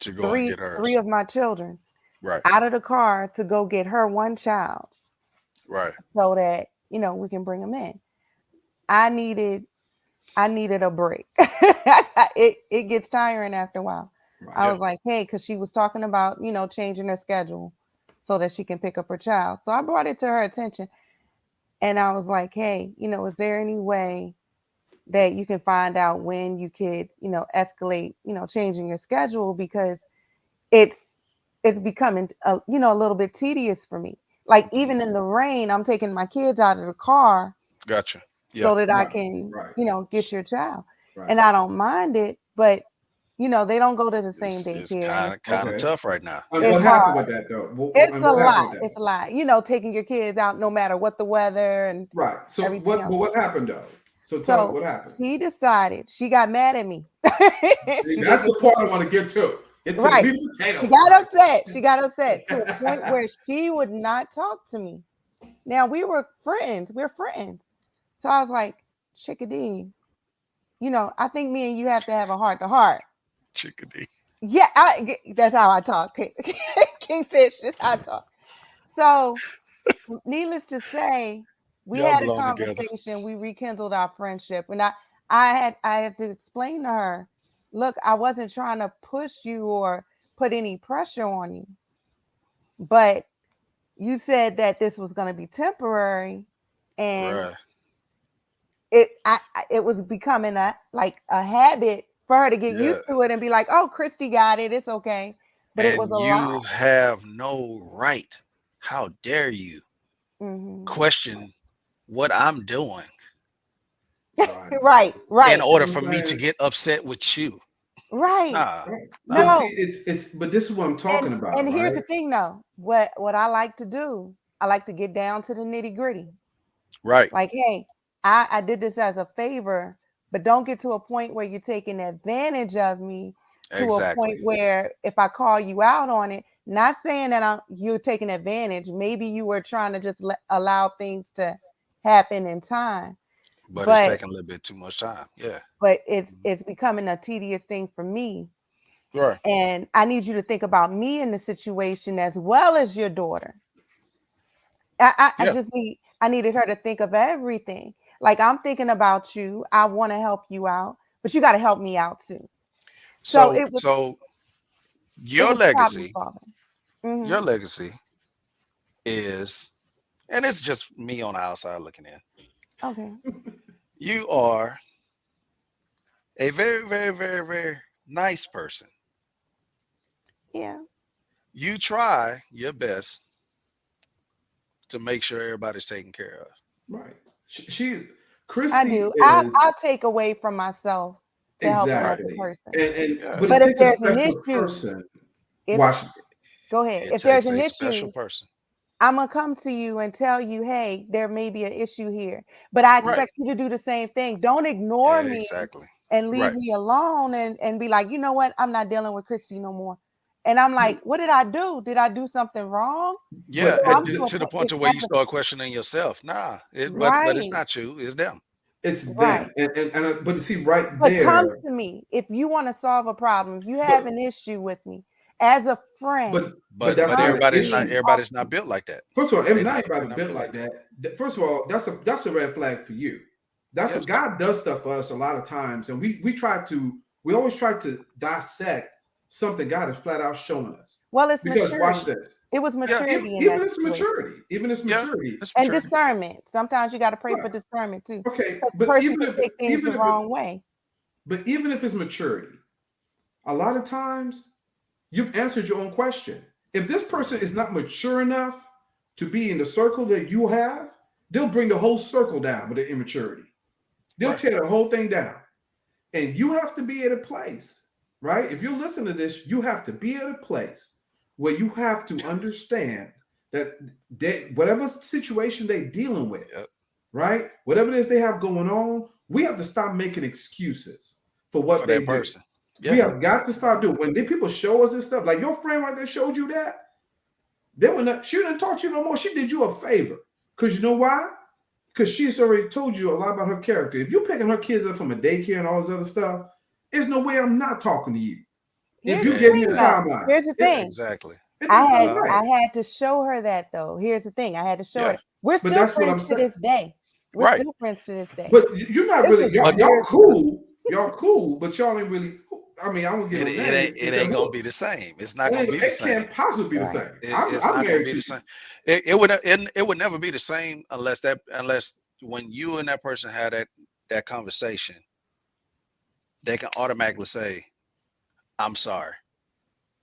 To go and three get three hers. of my children, Right. out of the car to go get her one child Right. so that we can bring them in. I needed a break. It gets tiring after a while. Right. I Yeah. was like, hey, because she was talking about changing her schedule so that she can pick up her child. So I brought it to her attention, and I was like, hey, is there any way that you can find out when you could escalate changing your schedule, because it's becoming a little bit tedious for me. Like, even in the rain, I'm taking my kids out of the car Gotcha. Yeah. so that I Right. can, Right. get your child. Right. And I don't mind it, but they don't go to the same It's daycare, and kind it's of kind of Okay. tough right now. And it's what happened hard. with that though? It's And a what happened lot. with that? It's a lot. Taking your kids out no matter what the weather and Right. So everything what? else. But what happened though? So tell me So what happened. she decided, she got mad at me. See, She that's did. the part I want to get to. Get to the Right. meat and She potatoes. got upset. She got upset to a point where she would not talk to me. Now, we were friends. We're friends. So I was like, Chickadee, I think me and you have to have a heart to heart. Chickadee. Yeah, that's how I talk. Kingfish, that's how I talk. So, needless to say, we Y'all had a belong together. conversation. We rekindled our friendship, and I had to explain to her, look, I wasn't trying to push you or put any pressure on you, but you said that this was going to be temporary, and Right. it was becoming a habit for her to get Yeah. used to it and be like, oh, Christy got it, it's okay. But it was And a lot. you have no right. How dare you Hmm. question what I'm doing Right. Right, in right, See order what I'm for me to saying? get upset with you? right. Nah. Right. But Nah. see, No. it's but this is what I'm and talking and about, here's the right? thing, though. What I like to do, I like to get down to the nitty gritty. Right. Like, hey, I did this as a favor, but don't get to a point where you're taking advantage of me, to a Exactly. point where if I call you out on it, not saying that you're taking advantage. Maybe you were trying to just allow things to happen in time, But it's but taking a little bit too much time. Yeah. it's Mhm. it's becoming a tedious thing for me. Right. And I need you to think about me in the situation as well as your daughter. I Yeah. just I needed her to think of everything. Like, I'm thinking about you. I want to help you out, but you got to help me out too. So So so it your was problem legacy, solving. Hmm. your legacy is, and it's just me on the outside looking in. Okay. You are a very, very, very, very nice person. Yeah, You try your best to make sure everybody's taken care of. Right. She's I Christy do. is I'll take away from myself to help Right. another exactly, person. and Yeah. but it But if takes a there's an special issue, person. if Watch. go ahead. It If there's takes an a special issue, person. I'm gonna come to you and tell you, hey, there may be an issue here, but I Right. expect you to do the same thing. Don't ignore me Exactly. and leave Right. me alone and be like, you know what? I'm not dealing with Christy no more. And I'm like, what did I do? Did I do something wrong? Yeah. So But I'm To, to a to the point. point It's to where like you start questioning yourself. Nah. But it's right, not you. It's them. it's right. them, and but see right But come there. to me if you want to solve a problem. If you have But an issue with me as a but friend, but But that's but not an come to everybody's me not and issue. talk everybody's to not me. built like that. First of all, They not not they're everybody not built built like like that. that. First of all, that's a red flag for you. That's a Yes. God does stuff for us a lot of times, and we always try to dissect something God is flat out showing us. Well, it's Because watch maturity. this. It was Yeah. maturity in Even that it's situation. maturity, even it's Yeah. maturity. It's And maturity. discernment. Sometimes you got to pray Right. for discernment too, Okay, because the but person can take things the wrong way. even if it's maturity, a lot of times you've answered your own question. If this person is not mature enough to be in the circle that you have, they'll bring the whole circle down with their immaturity. They'll Right. tear the whole thing down. And you have to be at a place, right? If you're listening to this, you have to be at a place where you have to understand that whatever situation they're dealing with, Yep. right? Whatever it is they have going on, we have to stop making excuses for what For they that do. person. We Yeah. have got to start doing when people show us this stuff, like your friend right there showed you that. They were not, she didn't taught you no more. She did you a favor. Because you know why? because she's already told you a lot about her character. If you're picking her kids up from a daycare and all this other stuff, there's no way I'm not talking to you. If Here's you the give me a thing, though. timeline, Here's the thing. Exactly. it's no way. I had to show her that, though. Here's the thing. I had to show her. Yeah. That. We're But still that's what I'm friends to saying. this day. We're Right. still friends to this day. But you're not This really was y'all years ago. cool. Y'all cool, but y'all ain't really. I mean, I won't get no name. It ain't gonna be the same. It's not gonna be the It same. can't possibly be the Right. same. It's I'm not gonna married be to the you. same. It would never be the same unless when you and that person had that conversation, they can automatically say, "I'm sorry.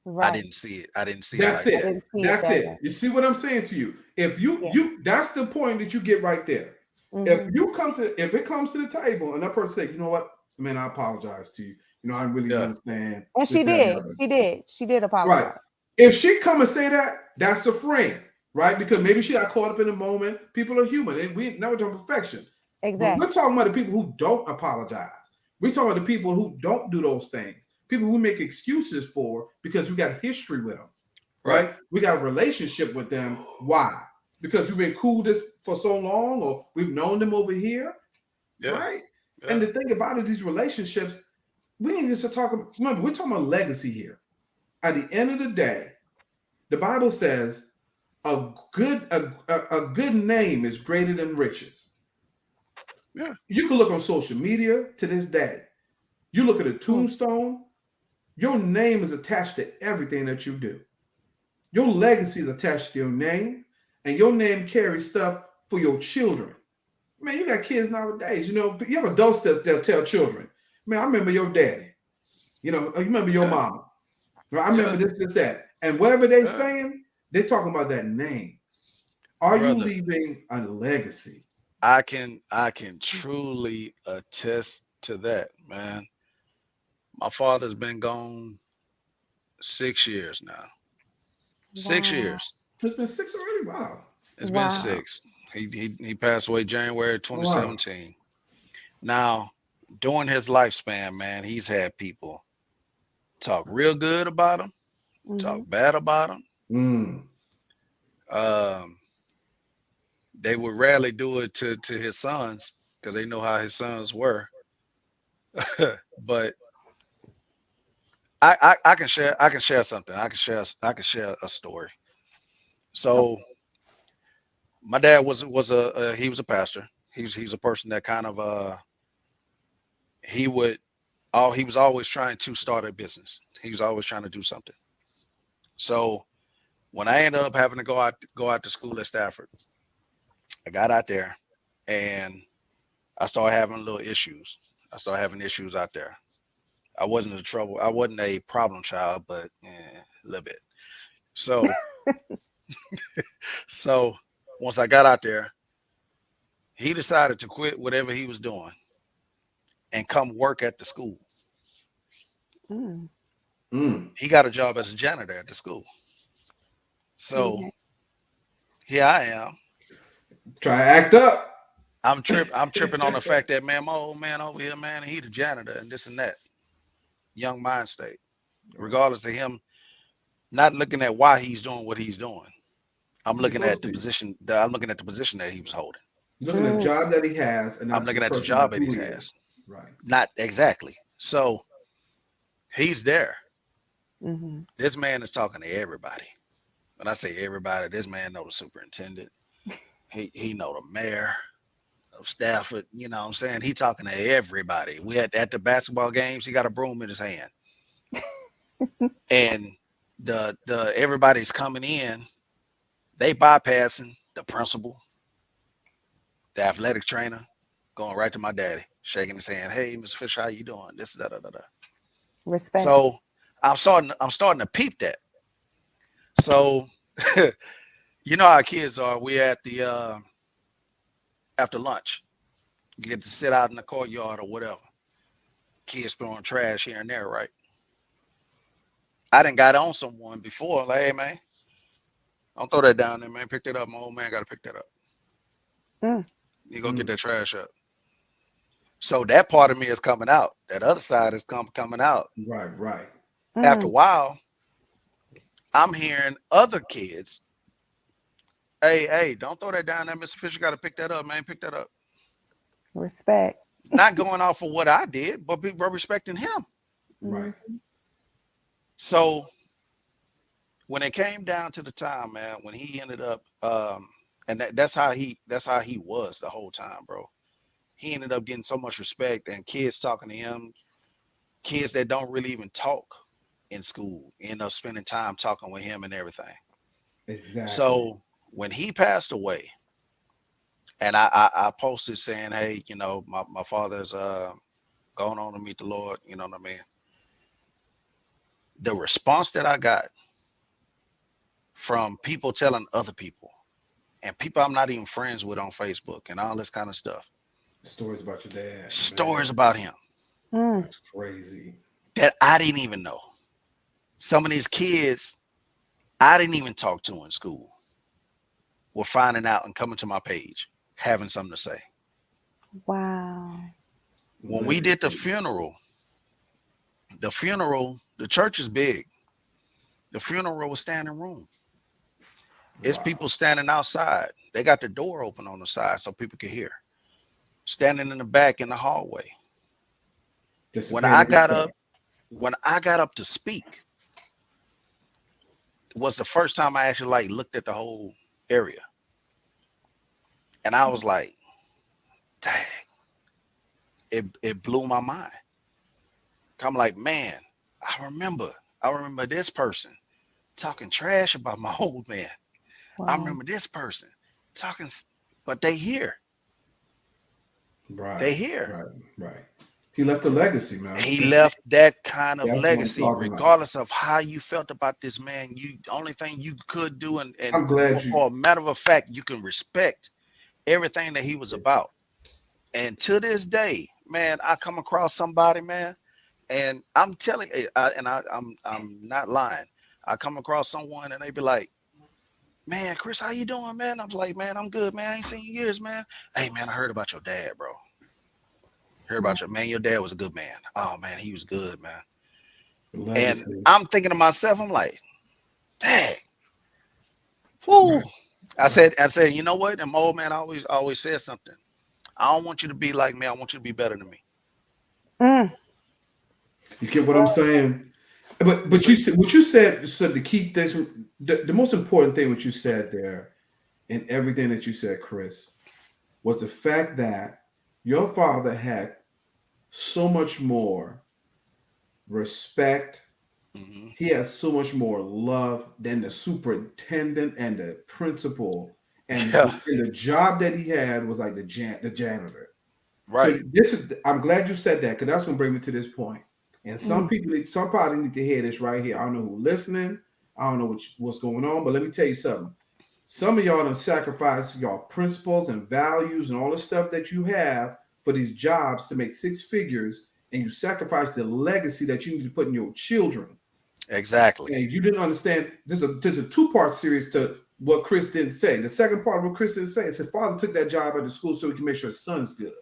I Right. didn't see it. I didn't see it That's like I that." it. didn't see it That's that it. way. You see what I'm saying to you? If Yeah. you that's the point that you get right there. If it comes to the table and that person say, you know what, man, I apologize to you. You know, I really Yeah. understand. And she did. She did apologize. Right. If she come and say that, that's a friend, right? Because maybe she got caught up in the moment. People are human, and we never done perfection. But Exactly. we're talking about the people who don't apologize. We're talking about the people who don't do those things. People we make excuses for because we got history with them, right? We got a relationship with them. Why? Because we've been cool this for so long, or we've known them over here, Yeah. right? Yeah. And the thing about it, these relationships, we ain't just talking. Remember, we're talking about legacy here. At the end of the day, the Bible says a good name is greater than riches. Yeah. You can look on social media to this day. You look at a tombstone, your name is attached to everything that you do. Your legacy is attached to your name, and your name carries stuff for your children. Man, you got kids nowadays, you know, you have adults that tell children, man, I remember your daddy. You know, you remember your Yeah. mama. I Yeah. remember this, that. And whatever they Yeah. saying, they're talking about that name. Are you Brother, leaving a legacy? I can truly attest to that, man. My father's been gone 6 years now. 6 Wow. years. It's been 6 already. Wow. It's been Wow. 6. He passed away January Wow. 2017. Now, during his lifespan, man, he's had people talk real good about him, talk bad about him. Mm. They would rarely do it to his sons because they know how his sons were. But I can share something. I can share a story. So my dad was he was a pastor. He's a person that kind of he was always trying to start a business. He was always trying to do something. So when I ended up having to go out to school at Stafford, I got out there and I started having little issues. I started having issues out there. I wasn't a problem child, but a little bit. So so once I got out there, he decided to quit whatever he was doing and come work at the school. He got a job as a janitor at the school. So here I am. Try to act up. I'm tripping on the fact that, man, my old man over here, man, he the janitor and this and that. Young mind state. Regardless of him not looking at why he's doing what he's doing. I'm looking at the position that he was holding. You're looking at the job that he has, and I'm looking at the job that he has. Right. Not exactly. So he's there. This man is talking to everybody. When I say everybody, this man know the superintendent. He know the mayor of Stafford. You know what I'm saying? He talking to everybody. We had at the basketball games, he got a broom in his hand. And the everybody's coming in, they bypassing the principal, the athletic trainer, going right to my daddy, shaking his hand. Hey, Mr. Fisher, how you doing? This, da, da, da, da. Respect. So I'm starting to peep that. So you know how kids are. We at the after lunch, you get to sit out in the courtyard or whatever. Kids throwing trash here and there, right? I done got on someone before, like, hey man, don't throw that down there, man. Pick that up. My old man got to pick that up. You go get that trash up. So that part of me is coming out. That other side is coming out. Right. After a while, I'm hearing other kids Hey, don't throw that down there, Mr. Fisher. Got to pick that up, man. Pick that up. Respect. Not going off of what I did, but respecting him. Right. So when it came down to the time, man, when he ended up, and that's how he was the whole time, bro. He ended up getting so much respect, and kids talking to him, kids that don't really even talk in school, end up spending time talking with him and everything. Exactly. So when he passed away, and I posted saying, hey, you know, my father's going on to meet the Lord, you know what I mean? The response that I got from people telling other people, and people I'm not even friends with on Facebook and all this kind of stuff. Stories about your dad. Stories about him. That's crazy. That I didn't even know. Some of these kids I didn't even talk to in school were finding out and coming to my page, having something to say. Wow. When we did the funeral, the church is big. The funeral was standing room. It's people standing outside. They got the door open on the side so people could hear. Standing in the back in the hallway. When I got up to speak, it was the first time I actually like looked at the whole area. And I was like, dang, it blew my mind. I'm like, man, I remember this person talking trash about my old man. Wow. I remember this person talking, but they here. Right. They here. Right. He left a legacy, man. He left that kind of That's legacy, regardless of how you felt about this man. You only thing you could do, and I'm glad for a matter of fact, you can respect everything that he was about. And to this day, man, I come across somebody, man, and I'm telling you, I'm not lying. I come across someone and they be like, man, Chris, how you doing, man? I'm like, man, I'm good, man. I ain't seen you years, man. Hey, man, I heard about your dad, bro. Heard about your man. Your dad was a good man. Oh, man, he was good, man. Legacy. And I'm thinking to myself, I'm like, dang. Whoo. Right. I said, you know what? And my old man always said something. I don't want you to be like me. I want you to be better than me. You get what I'm saying? But you said what you said. So to keep this, the most important thing what you said there, and everything that you said, Chris, was the fact that your father had so much more respect. Mm-hmm. He had so much more love than the superintendent and the principal, and the job that he had was like the janitor. Right. So I'm glad you said that because that's gonna bring me to this point. And some probably need to hear this right here. I don't know who's listening. I don't know what's going on, but let me tell you something. Some of y'all done sacrifice y'all principles and values and all the stuff that you have for these jobs to make six figures, and you sacrifice the legacy that you need to put in your children. Exactly. And you didn't understand. There's a two-part series to what Chris didn't say. The second part of what Chris didn't say is his father took that job at the school so he can make sure his son's good.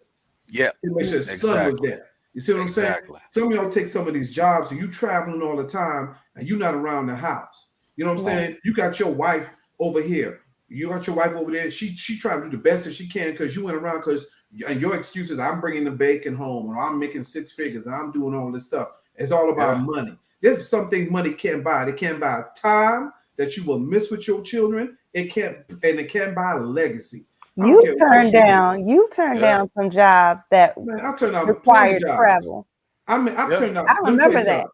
Yeah. He make sure his son was there. You see what I'm saying? Some of y'all take some of these jobs and you traveling all the time and you're not around the house. You know what I'm saying? You got your wife over here. You got your wife over there. She trying to do the best that she can because you went around because your excuse is I'm bringing the bacon home or I'm making six figures and I'm doing all this stuff. It's all about money. There's something money can't buy. It can't buy time that you will miss with your children. It can't buy legacy. You turned down some jobs that required travel. I've turned out. I remember that.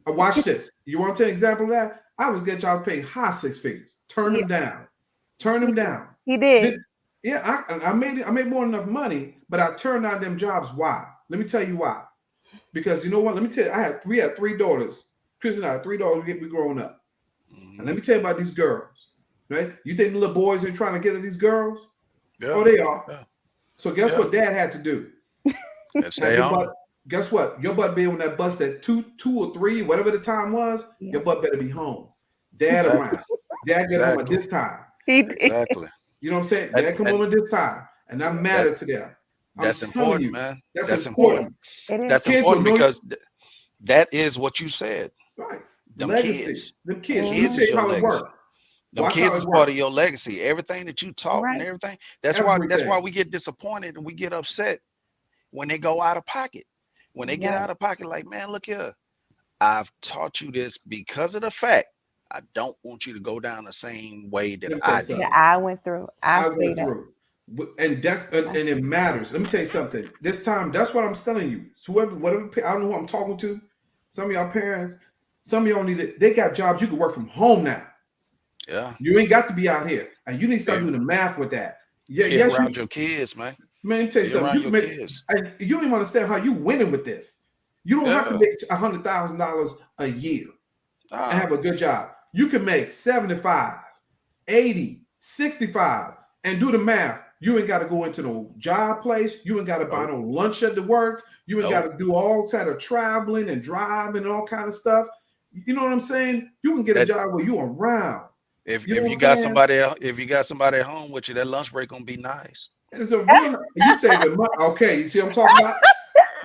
Watch this. You want to take an example of that? I was getting jobs paying high six figures. Turn them down. He did. I made more than enough money, but I turned down them jobs. Why? Let me tell you why. Because you know what? Let me tell you. We had three daughters. Chris and I had 3 daughters. We growing up. And let me tell you about these girls. Right? You think the little boys are trying to get at these girls? Yeah. Oh, they are. Yeah. So guess what Dad had to do? Stay on. Guess what? Your butt being on that bus at 2 or 3, whatever the time was. Your butt better be home. Dad around. Dad get home at this time. Exactly. You know what I'm saying? Dad come home at this time, and that mattered to them. That's important, man. That's important. That's important because that is what you said. Right. Them legacy. Kids. Them kids. Let me tell you how it works. Them Watch how kids it is part of works. your legacy. Everything that you taught and Right. everything. That's why Everything. we get disappointed and we get upset when they go out of pocket. When they get Right. out of pocket, like, man, look here. I've taught you this because of the fact I don't want you to go down the same way that Let me tell you I That did. something. I went through. I I say went that. through. And it matters. Let me tell you something. This time, that's what I'm telling you. So whatever, I don't know who I'm talking to. Some of y'all parents, some of y'all need it. They got jobs you can work from home now. Yeah. You ain't got to be out here, and you need to start Be, doing the math with that. Yeah, be yes, around you. your kids, man. Man, let me tell you Be something. around You can your make. kids. And you don't even understand how you winning with this. You don't have to Yeah. make $100,000 a year and Nah. have a good job. You can make 75, 80, 65, and do the math. You ain't got to go into no job place. You ain't got to buy Nope. no lunch at the work. You ain't got Nope. to do all kind of traveling and driving and all kind of stuff. You know what I'm saying? You can get a That job where you around. You know if what you I'm got saying? somebody if you got somebody at home with you, that lunch break gonna be nice. It's a real. You saving money. Okay, you see what I'm talking about?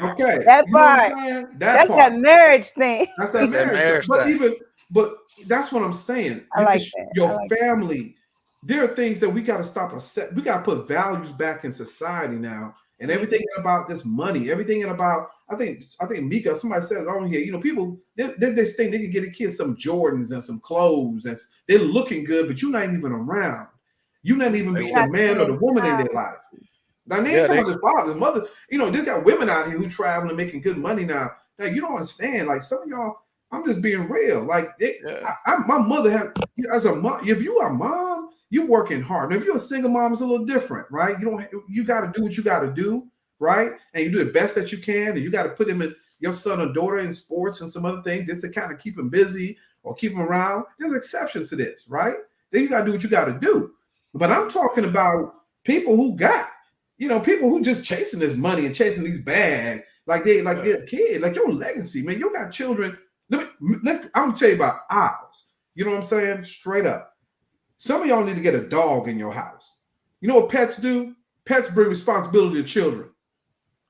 Okay, That you know what I'm part. saying? That That's that part. marriage thing. That's that That's that marriage stuff. marriage thing. But that's what I'm saying. I You can like that. I your like family. There are things that we got to stop. We got to put values back in society now, and that. everything about this money, everything about. I think Mika. Somebody said it on here. You know, people they this thing they can get a kid some Jordans and some clothes, and they're looking good, but you're not even around. You're not even They being You're the not will. man or the spending woman in time. their life. Now they ain't Yeah, talking they about his father, his mother. You know, they got women out here who travel and making good money now. Now you don't understand. Like some of y'all, I'm just being real. Like yeah. my mother has as a mom. If you are a mom, you're working hard. Now, if you're a single mom, it's a little different, right? You don't. You got to do what you got to do, right? And you do the best that you can, and you got to put him in your son or daughter in sports and some other things just to kind of keep him busy or keep him around. There's exceptions to this, right? Then you got to do what you got to do. But I'm talking about people who got people who just chasing this money and chasing these bags like Yeah. they're a kid, like your legacy, man. You got children. I'm gonna tell you about ours. You know what I'm saying? Straight up. Some of y'all need to get a dog in your house. You know what pets do? Pets bring responsibility to children,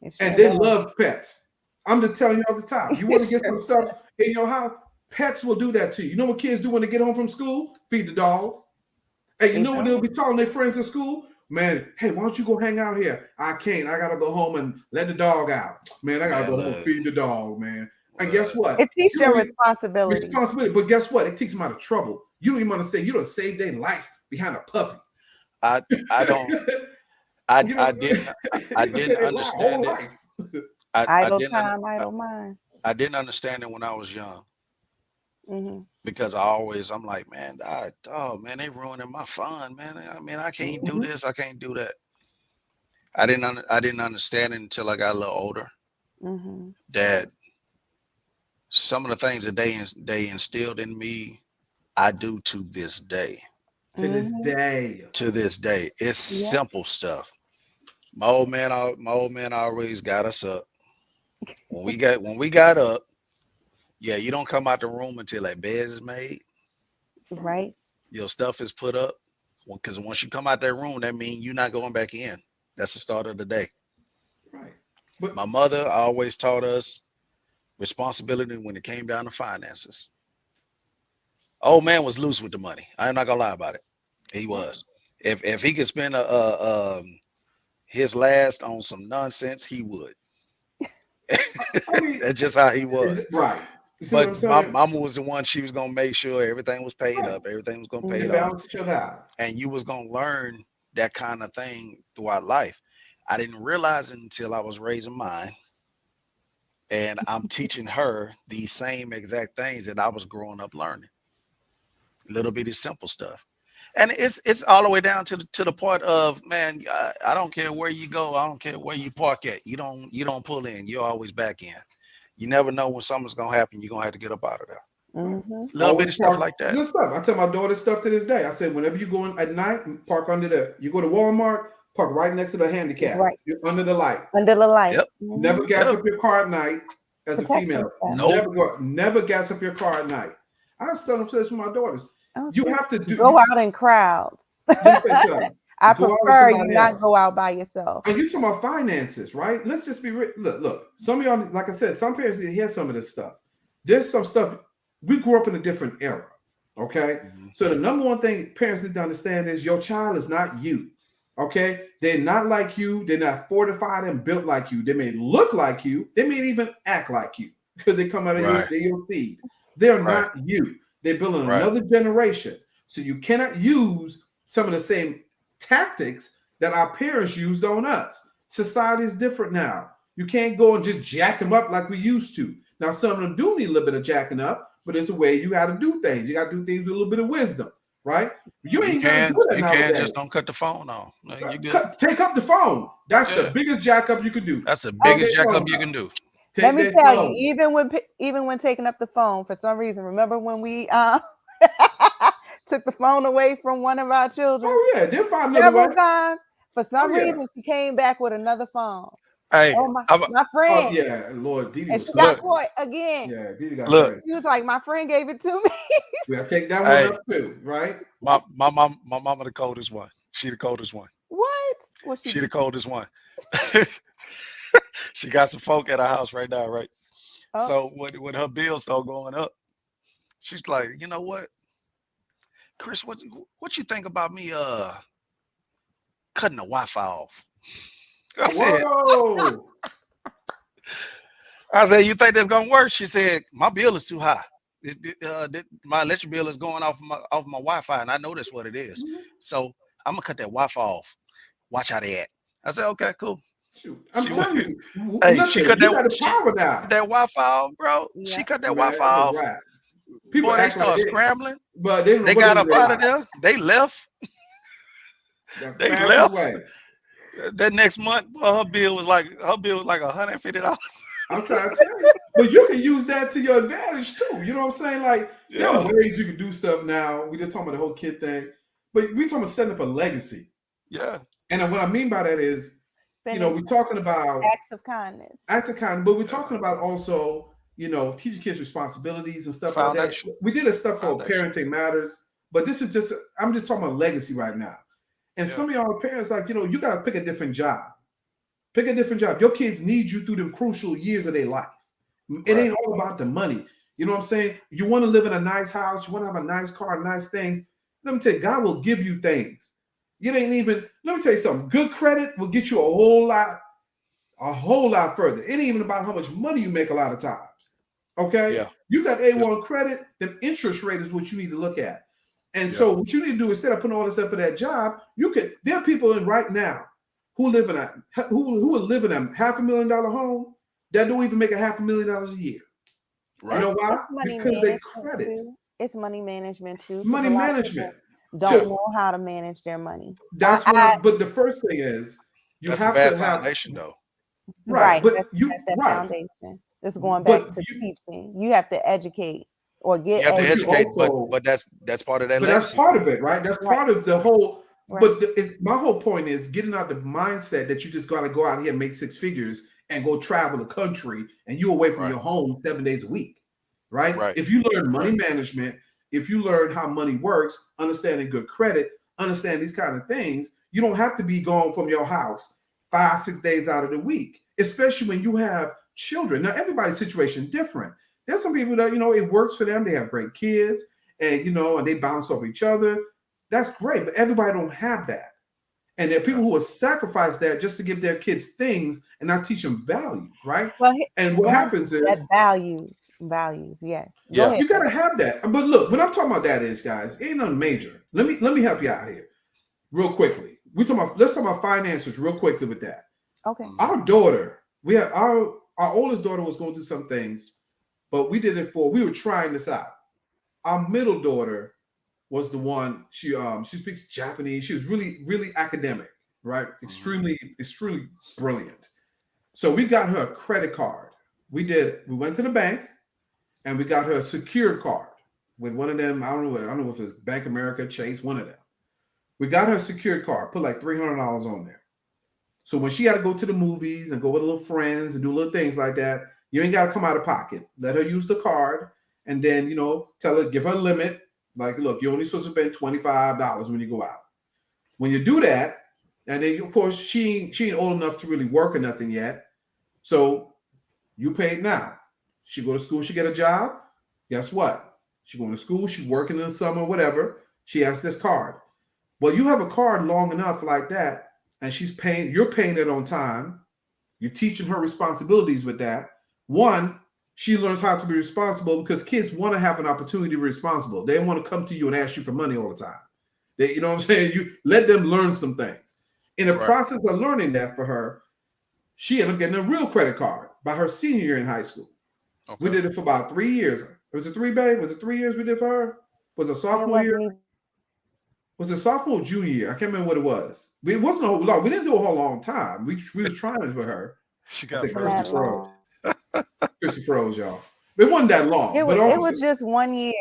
It and sure they does. love pets. I'm just telling you off the top. You It want to get sure some stuff in your house? Pets will do that to you. You know what kids do when they get home from school? Feed the dog. And you They know what do. they'll be telling their friends at school? Man, hey, why don't you go hang out here? I can't. I gotta go home and let the dog out. Man, I gotta Man, go home and look, feed the dog, man. And guess look. what? It teaches You're them gonna be responsibility. responsibility. But guess what? It takes them out of trouble. You don't even understand. You don't save their life behind a puppy. I I don't You know I what I'm didn't saying? I You can didn't save their whole understand it. life. I Idle didn't time, idle mind. I didn't understand it when I was young Hmm. because I'm like, man, oh man, they ruining my fun, man. I mean, I can't do Mhm. this, I can't do that. I didn't understand it until I got a little older Hmm. that some of the things that they instilled in me, I do to this day. To this Hmm. day. To this day, it's Yeah. simple stuff. My old man always got us up. When we got up, yeah, you don't come out the room until that bed is made, Right. your stuff is put up. Because once you come out that room, that means you're not going back in. That's the start of the day. Right. But My mother always taught us responsibility when it came down to finances. Old man was loose with the money. I'm not gonna lie about it. He right. was. If he could spend his last on some nonsense, he would. I mean, That's just how he is it was. right? You see what But I'm my saying? mama was the one. She was gonna make sure everything was paid Right. up, everything was gonna pay They it Hmm. off, balance each other out. and you was gonna learn that kind of thing throughout life. I didn't realize it until I was raising mine, and I'm teaching her these same exact things that I was growing up learning. Little bitty simple stuff. And it's all the way down to the point of, man, I don't care where you go, I don't care where you park at. You don't pull in. You're always back in. You never know when something's gonna happen. You're gonna have to get up out of there. Right. Hmm. Little Always bitty stuff park like that. good stuff. I tell my daughter stuff to this day. I said, whenever you go in at night, park under the. You go to Walmart, park right next to the handicap. Right. You're under the light. Under the light. Yep. Hmm. Never gas Yep. up your car at night. As a Protection female, stuff. Nope. never gas up your car at night. I still this with my daughters. Oh, You see, have to do. go out in crowds. Let me say something. I Go out with prefer you somebody not else. go out by yourself. And you talking about finances, right? Let's just be real. Look. Some of y'all, like I said, some parents need to hear some of this stuff. There's some stuff. We grew up in a different era. Okay. Mhm. So the number one thing parents need to understand is your child is not you. Okay. They're not like you. They're not fortified and built like you. They may look like you. They may even act like you because they come out of Right. your seed. They're Right. not you. They're building Right. another generation. So you cannot use some of the same tactics that our parents used on us. Society is different now. You can't go and just jack them up like we used to. Now, some of them do need a little bit of jacking up, but it's a way you got to do things. You got to do things with a little bit of wisdom, right? You ain't got to do that You can nowadays. just don't cut the phone off. No, you good. Take up the phone. That's the Yeah. biggest jack up you could do. That's the Oh, biggest jack up you can do. let me Take that tell you, phone. even when taking up the phone, for some reason, remember when we took the phone away from one of our children Oh yeah, they'll find another way. several times? For some Oh yeah. reason, she came back with another phone. Hey, Oh my Oh friend, yeah, Lord, Didi and was she got look, crazy. caught again. Yeah, Didi got look. crazy. She was like, my friend gave it to me. We gotta take that one Hey, up too, right? my mama the coldest one. She the coldest one. What? What She she the do? coldest one. She got some folk at her house right now, right? Oh, So when her bills start going up, she's like, you know what, Chris, what you think about me cutting the Wi-Fi off? I said, Whoa. you think that's gonna work? She said, my bill is too high. My electric bill is going off my Wi-Fi, and I know that's what it is. So I'm gonna cut that Wi-Fi off. Watch how they act. I said, okay, cool. Shoot. I'm She telling went, you, hey, listen, you got the power cut now. that Wi-Fi off, bro. She yeah. cut that Man, Wi-Fi it's a off. wrap. People Boy, they act like start they, scrambling. but they don't know They what got is up their out of life. there. They left. They're They fast left. away. That next month, her bill was like $150. I'm trying to tell you. But you can use that to your advantage too. You know what I'm saying? Like there are Yeah, ways you can do stuff now. We just talking about the whole kid thing. But we talking about setting up a legacy. yeah, And what I mean by that is, Spending we're talking about acts of kindness. acts of kindness, but we're yeah. talking about also, teaching kids responsibilities and stuff like that. Foundation, We did a stuff called foundation. Parenting Matters, but this is I'm just talking about legacy right now. And Yeah, some of y'all parents, like, you got to pick a different job. Pick a different job. Your kids need you through the crucial years of their life. It right. ain't all about the money. You know what I'm saying? You want to live in a nice house, you want to have a nice car, nice things. Let me tell you, God will give you things. You ain't even, let me tell you something. Good credit will get you a whole lot further. It ain't even about how much money you make a lot of times. Okay? Yeah, You got just A1 credit, then interest rate is what you need to look at. And yeah. so what you need to do, instead of putting all this stuff for that job, there are people in right now who live in who will live in a $500,000 home that don't even make $500,000 a year. You Right. know why? It's money Because they management credit. too. It's money management too, because Money a lot of people management. don't So know how to manage their money. that's but the first thing is you That's a have bad to have foundation, though. right, Right. but That's that right. foundation. It's going back But to teaching. You have to educate or You get have to but you educate, educated. also but that's part of that but that's legacy, part though. of it, right? That's Right. part of the whole. Right. But my whole point is getting out the mindset that you just got to go out here and make six figures and go travel the country and you away from Right, your home 7 days a week, right? right, If you learn money right, management, if you learn how money works, understanding good credit, understand these kind of things, you don't have to be gone from your house 5, 6 days out of the week, especially when you have children. Now, everybody's situation different. There's some people that, it works for them. They have great kids and, and they bounce off each other. That's great, but everybody don't have that. And there are people yeah, who will sacrifice that just to give their kids things and not teach them values, right? Well, And what going happens that is values. Yes. Go yeah. ahead. you gotta have that. But look, what I'm talking about that is, guys, ain't nothing major. Let me help you out here real quickly. Let's talk about finances real quickly with that. Okay. Mhm. Our daughter, we have our oldest daughter was going to do some things, but we were trying this out. Our middle daughter was the one. She speaks Japanese. She was really, really academic, right? Mhm. Extremely brilliant. So we got her a credit card. We went to the bank and we got her a secured card with one of them. I don't know if it's Bank America, Chase, one of them. We got her a secured card, put like $300 on there. So when she had to go to the movies and go with little friends and do little things like that, you ain't got to come out of pocket. Let her use the card, and then give her a limit. Like, look, you're only supposed to spend $25 when you go out. When you do that, and then of course she ain't old enough to really work or nothing yet, so you paid now. She go to school, she get a job. Guess what? She's going to school. She's working in the summer, whatever. She has this card. Well, you have a card long enough like that, and she's paying. You're paying it on time. You're teaching her responsibilities with that. One, she learns how to be responsible because kids want to have an opportunity to be responsible. They want to come to you and ask you for money all the time. You know what I'm saying? You let them learn some things. In the process of learning that for her, she ended up getting a real credit card by her senior year in high school. Okay. We did it for about 3 years. Was it 3, babe? Was it 3 years we did for her? Was it sophomore year? Was it sophomore or junior year? I can't remember what it was. It wasn't a whole long. We didn't do a whole long time. We was trying it with her. She got Chrissy froze. Chrissy froze, y'all. It wasn't that long. It was just 1 year.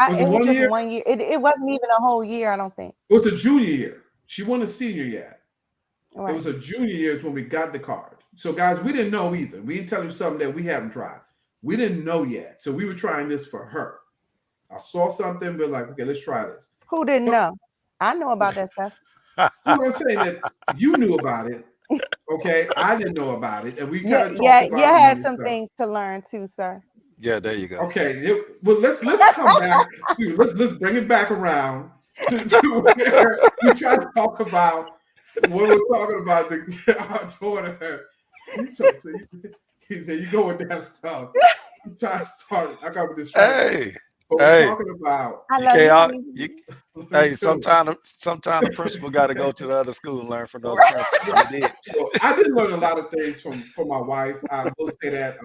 Was it 1 year? 1 year. It wasn't even a whole year, I don't think. It was a junior year. She wasn't a senior yet. Right. It was a junior year is when we got the card. So, guys, we didn't know either. We didn't tell you something that we haven't tried. We didn't know yet. So we were trying this for her. I saw something, we're like, okay, let's try this. Who didn't know? I know about that stuff. You know what I'm saying? That you knew about it. Okay, I didn't know about it. And we kind of talked about it. You had some things to learn too, sir. Yeah, there you go. Okay. Well, let's come back to let's bring it back around to where we try to talk about what we're talking about our daughter. So you go with that stuff. You try to start. I got with this. Hey. But we're talking about. Hey, sometime the principal got to go to the other school and learn from those principals. I did learn a lot of things from my wife. I will say that.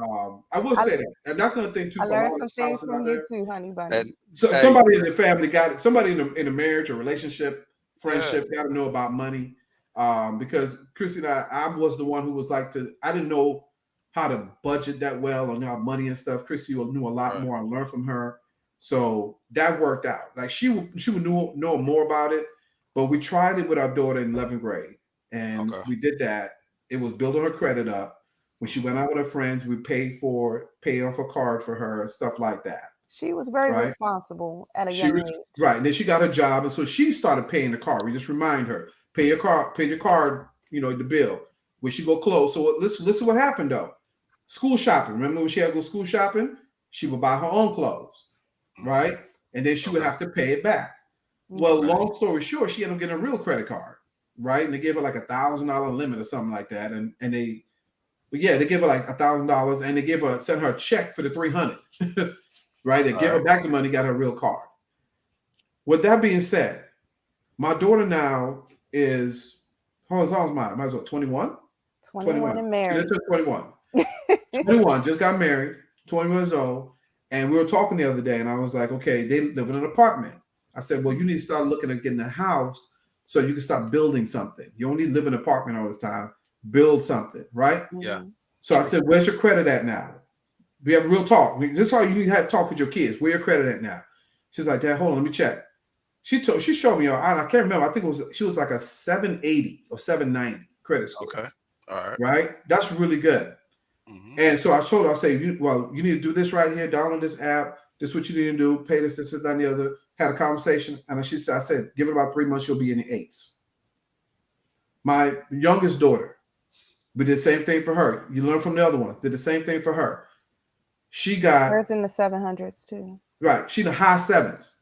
And that's another thing too. I learned some things from you too, honey bunny. So somebody in the family got it. Somebody in a marriage or relationship, friendship, got to know about money. Because Chrissy and I was the one who was like I didn't know how to budget that well on our money and stuff. Chrissy knew a lot more. I learned from her. So that worked out. Like she would know more about it, but we tried it with our daughter in 11th grade, and we did that. It was building her credit up. When she went out with her friends, we paid off a card for her, stuff like that. She was very responsible at a young age. Right, and then she got a job, and so she started paying the card. We just remind her, pay your card, the bill. When she go close. So listen what happened though. School shopping. Remember when she had to go school shopping? She would buy her own clothes. Right, and then she would have to pay it back. Well, long story short, she ended up getting a real credit card, right? And they gave her like $1,000 limit or something like that, and they gave her like $1,000, and they sent her a check for the $300, right? They gave her back the money, got her a real card. With that being said, my daughter now is how old is mine? Might as well 21. 21 and married. She 21. 21 just got married. 21 years old. And we were talking the other day, and I was like, okay, they live in an apartment. I said, well, you need to start looking at getting a house so you can start building something. You don't need to live in an apartment all the time. Build something, right? Yeah. So I said, where's your credit at now? We have real talk. This is how you need to have talk with your kids. Where your credit at now? She's like, Dad, hold on, let me check. She showed me, I can't remember. I think she was like a 780 or 790 credit score. Okay. All right. Right? That's really good. Mm-hmm. And so I showed her, I say, you need to do this right here, download this app. This is what you need to do. Pay this, that, and the other. Had a conversation. And I said, give it about 3 months, you'll be in the 8s. My youngest daughter, we did the same thing for her. You learn from the other one. Did the same thing for her. She got. Hers in the 700s too. Right. She in the high 7s.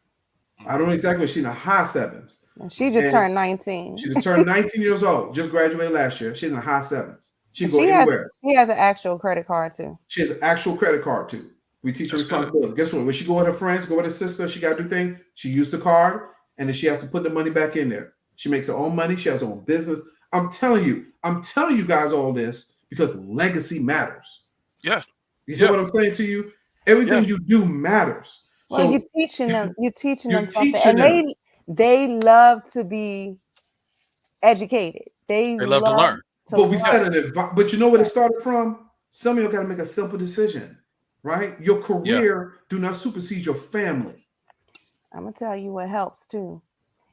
I don't know exactly what she in the high 7s. And she just turned 19. She just turned 19 years old. Just graduated last year. She's in the high 7s. She can go anywhere. She has an actual credit card too. She has an actual credit card too. We teach her responsibility. Good. Guess what? When she go with her friends, go with her sister, she got to do things. She used the card, and then she has to put the money back in there. She makes her own money. She has her own business. I'm telling you guys all this because legacy matters. Yeah. You see what I'm saying to you? Everything you do matters. Well, so you're teaching them something, and they love to be educated. They love to learn. But we said it. But you know where it started from? Some of you got to make a simple decision, right? Your career do not supersede your family. I'm gonna tell you what helps too,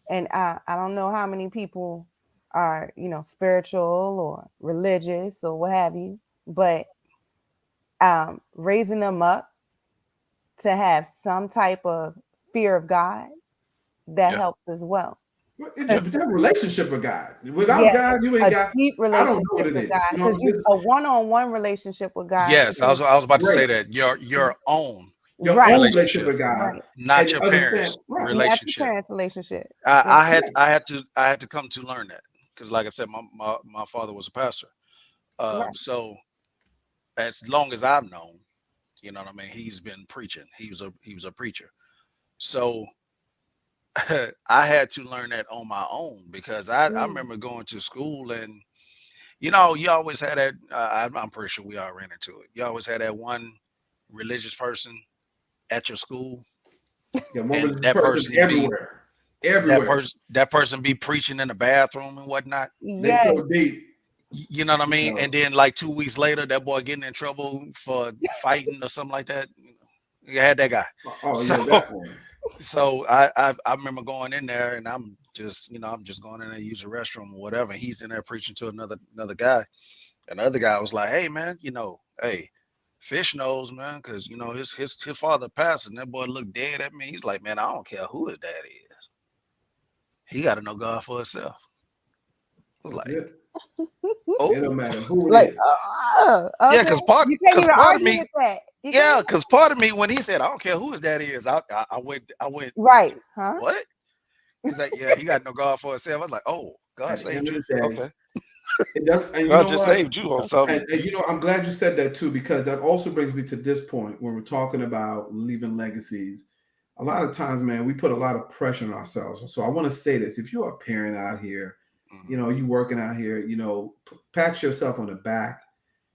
and I don't know how many people are spiritual or religious or what have you, but raising them up to have some type of fear of God that helps as well. That relationship with God. Without God, you ain't got. Deep relationship I don't know what it is. Because a one-on-one relationship with God. Yes, I was about to say that your own. your Right. own relationship relationship, with God, Right. not and your understand, parents' right? Not your relationship. parents' relationship. Yeah. I had to come to learn that because, like I said, my father was a pastor. Right. So as long as I've known, you know what I mean, he's been preaching. He was a preacher. So I had to learn that on my own because I Mm. remember going to school and you know you always had that. I'm pretty sure we all ran into it. You always had that one religious person at your school, Yeah, one and religious person everywhere, everywhere. that person be preaching in the bathroom and whatnot. They Yes. so deep. You know what I You mean? And know. then like 2 weeks later, that boy getting in trouble for fighting or something like that. You had that guy. Oh So yeah, that one. so I remember going in there and I'm just I'm just going in there to use the restroom or whatever. He's in there preaching to another guy. And the other guy was like, "Hey man, hey, Fish knows, man, because his father passed and that boy looked dead at me. He's like, man, I don't care who his dad is. He got to know God for himself." I was That's like, it. It oh don't matter who it Like, is. yeah, okay. You can't even part of argue me with that. You yeah, can't. because part of me when he said, "I don't care who his daddy is," I went, Right. Huh? what? He's like, yeah, he got no God for himself. I was like, oh, God At the saved end of you. the day, Okay, it does. And you God know just what? saved you on Okay. something. And you know, I'm glad you said that too, because that also brings me to this point when we're talking about leaving legacies. A lot of times, man, we put a lot of pressure on ourselves. So I want to say this: if you're a parent out here, Mhm. you working out here, pat yourself on the back.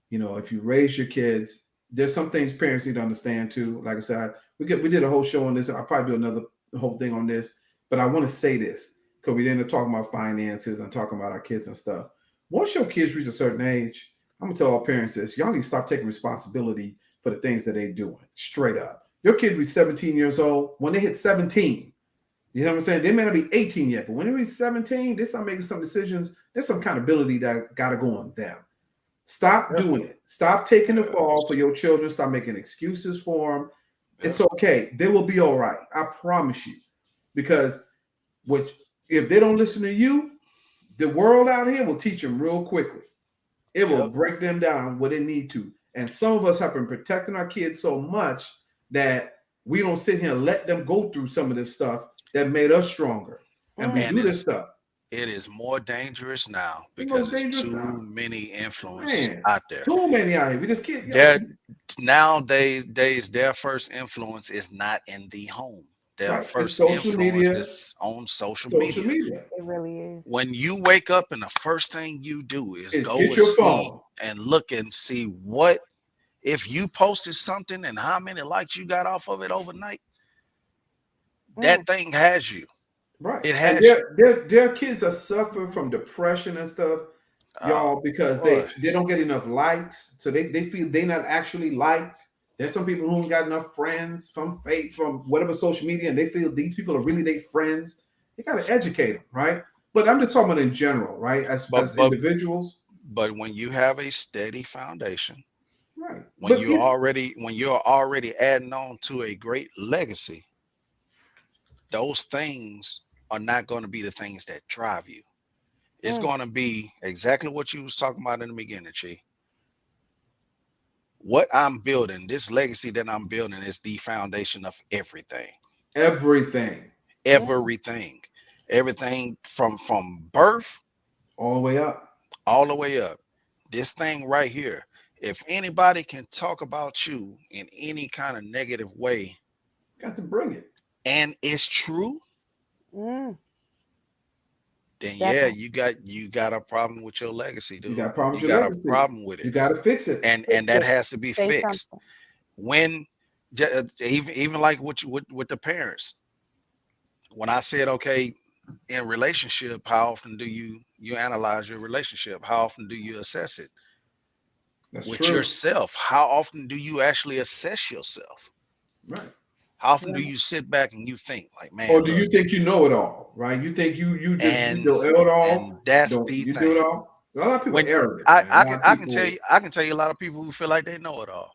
If you raise your kids, there's some things parents need to understand too. Like I said, we did a whole show on this. I'll probably do another whole thing on this, but I want to say this because we ended up talking about finances and talking about our kids and stuff. Once your kids reach a certain age, I'm gonna tell all parents this: y'all need to stop taking responsibility for the things that they're doing. Straight up, your kid reach 17 years old. When they hit 17, you know what I'm saying? They may not be 18 yet, but when they reach 17, they start making some decisions. There's some accountability that got to go on them. Stop Yeah, doing it. Stop taking the that's fall for true. your children. Stop making excuses for them. Yeah, It's okay. They will be all right. I promise you. Because what if they don't listen to you, the world out here will teach them real quickly. It will yep. break them down where they need to. And some of us have been protecting our kids so much that we don't sit here and let them go through some of this stuff that made us stronger. And we Mm. And do this stuff. it is more dangerous now It's because most there's dangerous too now. many influence Man, out there. too many out here. We just can't. Their Nowadays their first influence is not in the home. Their Right. It's first social influence media, is on social social media. media. It really is. When you wake up and the first thing you do is Is go get and your see phone. and look and see what if you posted something and how many likes you got off of it overnight, Mm. that thing has you. Right. It And has you. their kids are suffering from depression and stuff, Oh y'all, because boy. they don't get enough likes. So they feel they not actually liked. There's some people who don't got enough friends from whatever social media, and they feel these people are really their friends. You gotta educate them, right? But I'm just talking about in general, right? As But but individuals, but when you have a steady foundation, right? But it, when you're already adding on to a great legacy, those things are not going to be the things that drive you. It's Mm. going to be exactly what you was talking about in the beginning, Chi. What I'm building, this legacy that I'm building is the foundation of everything. everything, Mm. Everything. Everything from birth all the way up. all the way up. This thing right here. If anybody can talk about you in any kind of negative way Got to bring it. and it's true, Mm. then yeah, Definitely. you got a problem with your legacy, You dude. got problems You with your got a legacy. problem with it. You got to fix it. And Fix that it. has to be Say fixed. something. When even like with the parents, when I said, okay, in relationship, how often do you analyze your relationship? How often do you assess it? That's With true. yourself, how often do you actually assess yourself? Right. How often do Right. you sit back and you think like, Or man, do look, you think you know it all? Right? You think you just you and know it all. that's Don't the you do it thing. all? A lot of people are When arrogant, man. A lot of people. I can tell you a lot of people who feel like they know it all.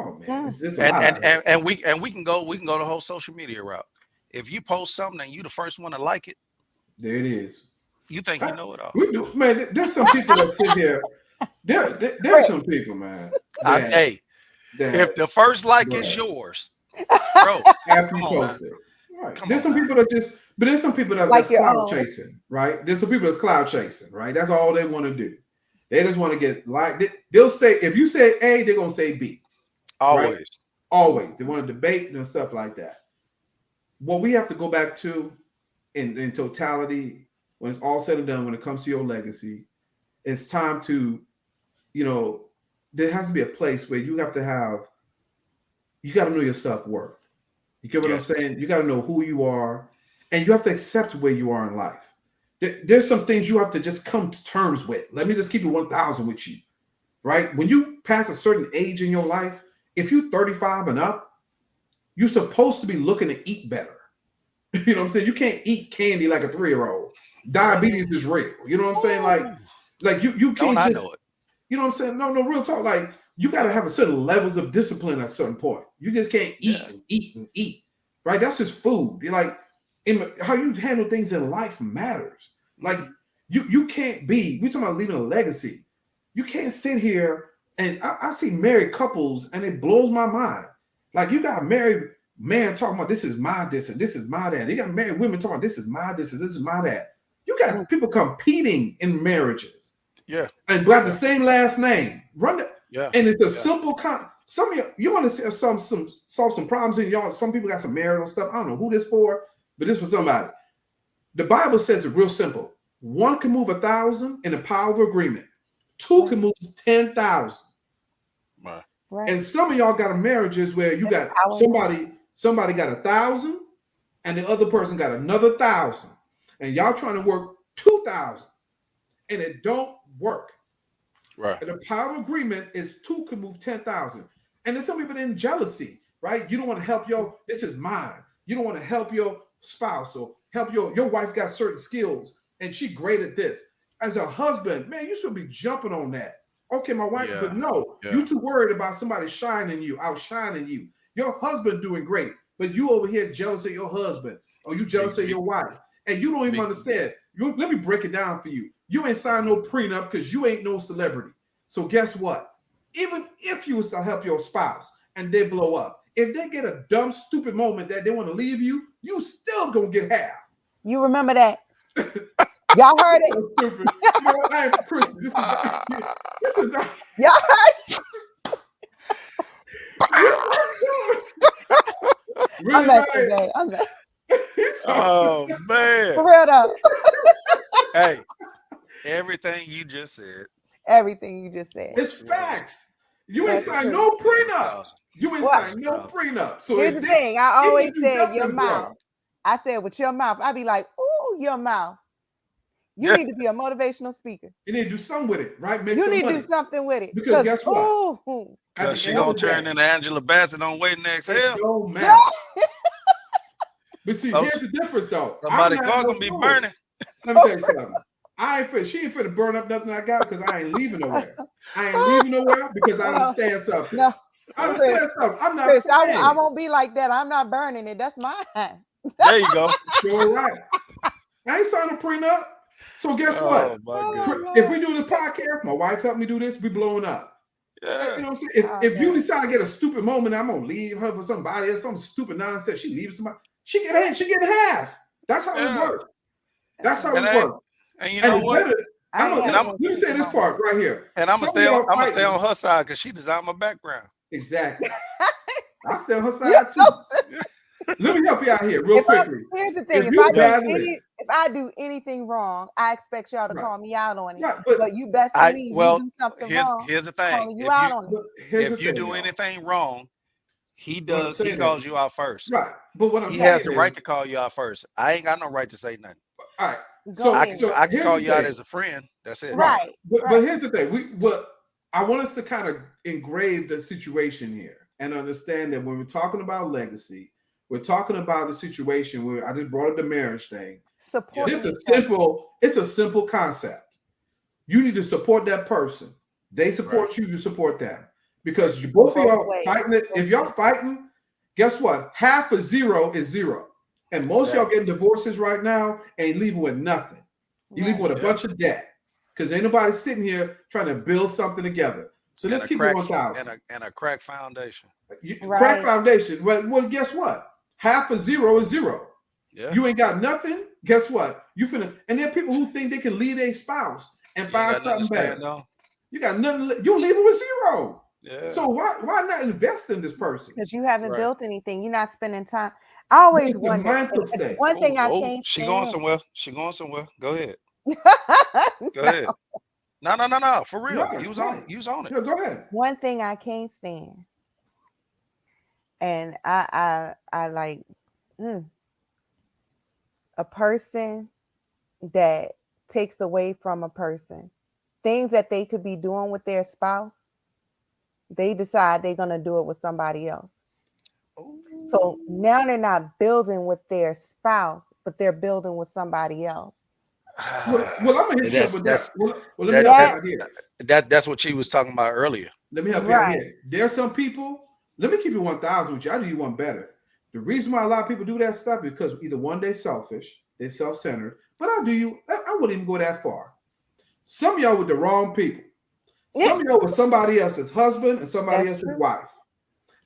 Oh man, Mm. it's a lot out here. And we can go the whole social media route. If you post something and you the first one to like it, There it is. you think you know it all. We do, man. There's some people that sit here. There's Right. some people, man, I, that hey, if that the first like go is ahead. yours, bro. after Come you on, man. post it. Right. Come There's on, some man. people that just, but there's some people that, Like that's your cloud own. chasing, right? There's some people that's cloud chasing, right? That's all they want to do. They just want to get like they'll say if you say A, they're gonna say B, right? Always. Always. They want to debate and stuff like that. What we have to go back to in totality, when it's all said and done, when it comes to your legacy, it's time to, you know, there has to be a place where you got to know your self-worth. You get what I'm Yes. saying? You got to know who you are, and you have to accept where you are in life. There's some things you have to just come to terms with. Let me just keep it 1,000 with you, right? When you pass a certain age in your life, if you're 35 and up, you're supposed to be looking to eat better. You know what I'm saying? You can't eat candy like a 3-year-old. Diabetes is real. You know what I'm saying? Like you Don't can't I just, know it? you know what I'm saying? No, real talk. Like you got to have a certain levels of discipline at a certain point. You just can't eat Yeah. and eat and eat, right? That's just food. You're like, how you handle things in life matters. Like you can't be. We talking about leaving a legacy. You can't sit here and I see married couples and it blows my mind. Like you got married man talking about this is my this and this is my that. You got married women talking about this is my this and this is my that. You got people competing in marriages Yeah. and got the same last name. Run it, Yeah. and it's a simple some of you want to solve some problems in y'all. Some people got some marital stuff. I don't know who this for, but this for somebody. The Bible says it's real simple. One can move 1,000 in the power of agreement. Two can move 10,000. Right. Right. And some of y'all got marriages where you got somebody got 1,000 and the other person got another 1,000. And y'all trying to work 2,000 and it don't work. Right. And the power of agreement is two can move 10,000. And there's some people in jealousy, right? You don't want to help this is mine. You don't want to help your spouse or help your wife got certain skills and she great at this. As a husband, man, you should be jumping on that. Okay, my wife, but no, you too worried about somebody outshining you. Your husband doing great, but you over here jealous of your husband or you jealous of your wife. And you don't even understand. Let me break it down for you. You ain't signed no prenup because you ain't no celebrity. So guess what? Even if you was to help your spouse and they blow up, if they get a dumb, stupid moment that they want to leave you, you still gonna get half. You remember that? Y'all heard it? So stupid. You know, I am Christian. This is not. Y'all heard? Really I'm messing, babe. I'm messing. Oh man. For real though. Hey, everything you just said. Everything you just said. It's facts. You ain't That's signed true. no prenup. You ain't signed no prenup. So here's the thing. I always said your mouth. I said with your mouth. I'd be like, ooh, your mouth. You need to be a motivational speaker. You need to do something with it, right? Make you some need money. to do something with it. Because guess what? Because she gonna turn into Angela Bassett on Waiting to Exhale. It don't matter. But see, here's the difference though. Somebody car gonna be burning. Let me tell you something. She ain't finna burn up nothing I got because I ain't leaving nowhere. I ain't leaving nowhere because I understand something. No. I understand something. I'm not Chris, I won't be like that. I'm not burning it. That's mine. There you go. Sure right. I ain't signed a prenup. So guess what? If we do the podcast, my wife helped me do this, we blowing up. Yeah. You know what I'm saying? If you decide to get a stupid moment, I'm gonna leave her for somebody else, some stupid nonsense. She leaves somebody. She get half. That's how it works. That's how it works. And you know what? Let me say this part right here. And I'm gonna stay on her side because she designed my background. Exactly. I'll stay on her side too. Let me help you out here real quickly. Here's the thing: if I do anything wrong, I expect y'all to call me out on it. Right, but you best believe you do something wrong. Here's the thing: if you do anything wrong, he does. He calls you out first. Right. But what I'm saying, he has the right to call you out first. I ain't got no right to say nothing. All right. So I can call you out as a friend. That's it. Right. But here's the thing: I want us to kind of engrave the situation here and understand that when we're talking about legacy. We're talking about a situation where I just brought up the marriage thing. It's a simple concept. You need to support that person. They support you, you support them. Because you both of y'all fighting it. If y'all fighting, guess what? Half of zero is zero. And most of y'all getting divorces right now ain't leaving with nothing. You leave with a bunch of debt. Because ain't nobody sitting here trying to build something together. So and let's a keep it crack 1,000. and a crack foundation. Crack Right. foundation. Well, guess what? Half of zero is zero. Yeah, You ain't got nothing. Guess what? You finna. And there are people who think they can leave a spouse and you ain't find got nothing to something better. stand on. You got nothing. You leave it with zero. Yeah, So why not invest in this person? Because you haven't right. built anything. You're not spending time. I always It's the wonder. mindset And state. one thing Oh, I oh, can't she going stand. somewhere. She going somewhere. Go ahead. Go No. ahead. No, no, no, no. For real. Right, You was on. right. You was on it. Yeah, go ahead. One thing I can't stand, and I like mm, a person that takes away from a person things that they could be doing with their spouse. They decide they're gonna do it with somebody else. So Ooh. now they're not building with their spouse, but they're building with somebody else. Well, I'm gonna hit you up That's with that. that's Well, let me that help you that That out here. that's what she was talking about earlier. Let me help you out right. here. There are some people. Let me keep it 1,000 with you. I do you one better. The reason why a lot of people do that stuff is because either one, they're selfish, they're self-centered. But I'll do you. I wouldn't even go that far. Some of y'all with the wrong people. Yeah, Some of y'all with somebody else's husband and somebody that's else's true. wife.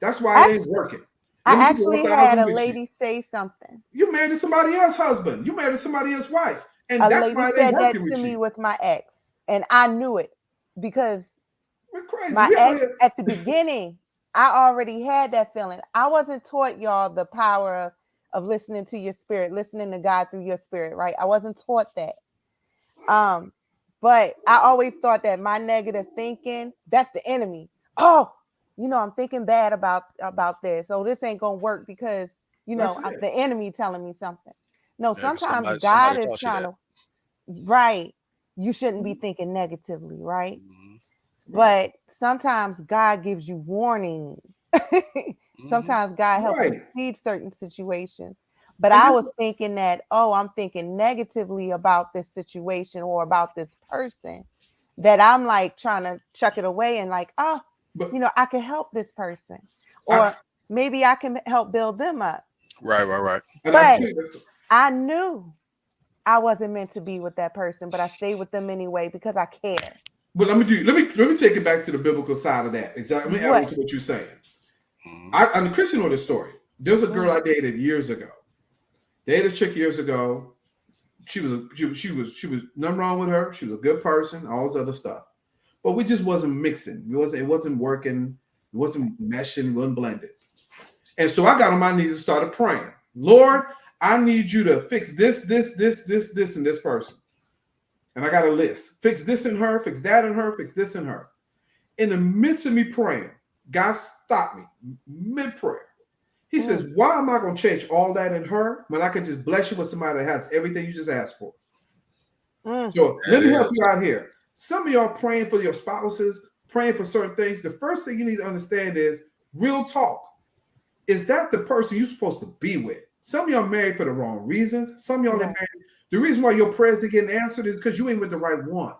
That's why it ain't Actually, working. Let me I keep it actually had 1,000 a with you. lady say something. You married to somebody else's husband. You married to somebody else's wife. And A that's lady why it ain't said that working to with me you. with my ex, and I knew it because We're crazy. my We out ex here. at the beginning, I already had that feeling. I wasn't taught y'all the power of listening to your spirit, listening to God through your spirit, right? I wasn't taught that. Um, but I always thought that my negative thinking, that's the enemy. Oh, I'm thinking bad about this. Oh, this ain't gonna work because That's it. the enemy telling me something. No, Yeah, 'cause sometimes God somebody is taught you trying that. to right. You shouldn't be Mhm. thinking negatively, right? Hmm. Right. But sometimes God gives you warnings. Hmm. Sometimes God helps you Right. see certain situations. But And I guess was what? thinking that, oh, I'm thinking negatively about this situation or about this person, that I'm like trying to chuck it away and like, oh, But I can help this person. I Or maybe I can help build them up. Right, right, right. and I But tell you, I knew I wasn't meant to be with that person, but I stayed with them anyway because I care. but let me take it back to the biblical side of that. Exactly. Let me add on What? to what you're saying. Hmm. I'm a Christian know this story. There's a girl Mm, I dated years ago. Dated a chick years ago. She was nothing wrong with her. She was a good person, all this other stuff. But we just wasn't mixing. It wasn't working. It wasn't meshing, it wasn't blended. And so I got on my knees and started praying. Lord, I need you to fix this, and this person. And I got a list. Fix this in her, fix that in her, fix this in her. In the midst of me praying, God stopped me mid-prayer. He mm, says, why am I going to change all that in her when I can just bless you with somebody that has everything you just asked for? mm. So That let me help is. you out here. Some of y'all praying for your spouses, praying for certain things. The first thing you need to understand is real talk. Is that the person you're supposed to be with? Some of y'all married for the wrong reasons. Some of y'all are Right. married. The reason why your prayers are getting answered is because you ain't with the right one.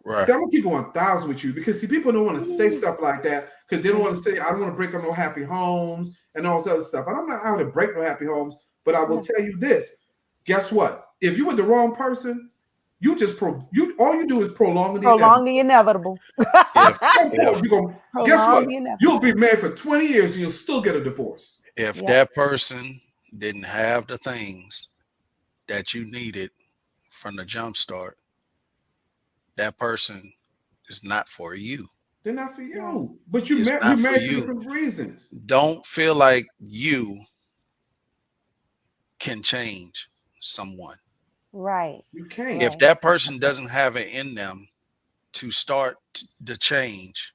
Right. See, I'm gonna keep it 1,000 with you because see, people don't want to say Mm, stuff like that because they don't want to mm, say, I don't want to break up no happy homes and all this other stuff. And I'm not out to break no happy homes, but I will no. tell you this. Guess what? If you with the wrong person, you all you do is prolong the inevitable. Prolong the inevitable. At If some point, if you're gonna guess Prolong what? the You'll be inevitable. married for 20 years and you'll still get a divorce. if Yep. that person didn't have the things that you needed from the jump start, that person is not for you. They're not for Right. you. But It's we not for married for you. different reasons. Don't feel like you can change someone. Right. You can't. If Right. that person doesn't have it in them to start the change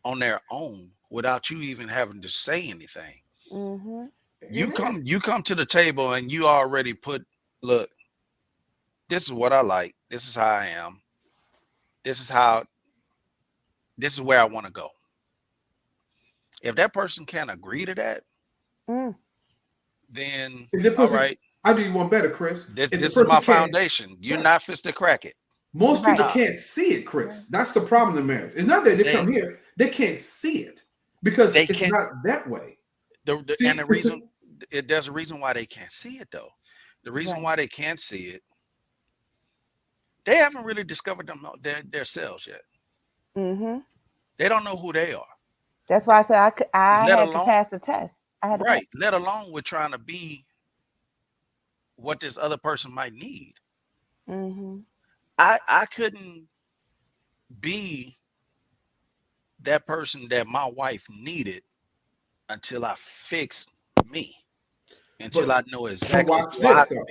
on their own without you even having to say anything, Mm-hmm. Amen. you come to the table and you already put, look, this is what I like, this is how I am, this is how, this is where I want to go. If that person can't agree to that, Mm, then If the all person, right, I do you one better, Chris. If the this is person my can't, foundation. You're right. not fit to crack it. Most people right. Nah, can't see it, Right. Chris. That's the problem in marriage. It's not that they they come here, they can't see it because they it's can't. not that way. And See, the reason, there's a reason why they can't see it though. The reason Right. why they can't see it, they haven't really discovered them their selves yet. Mm-hmm. They don't know who they are. That's why I said I Let had to alone pass the test. I had to pass. right. Let alone we're trying to be what this other person might need. Mm-hmm. I couldn't be that person that my wife needed until I fixed me, until I But know but exactly watch who I this though.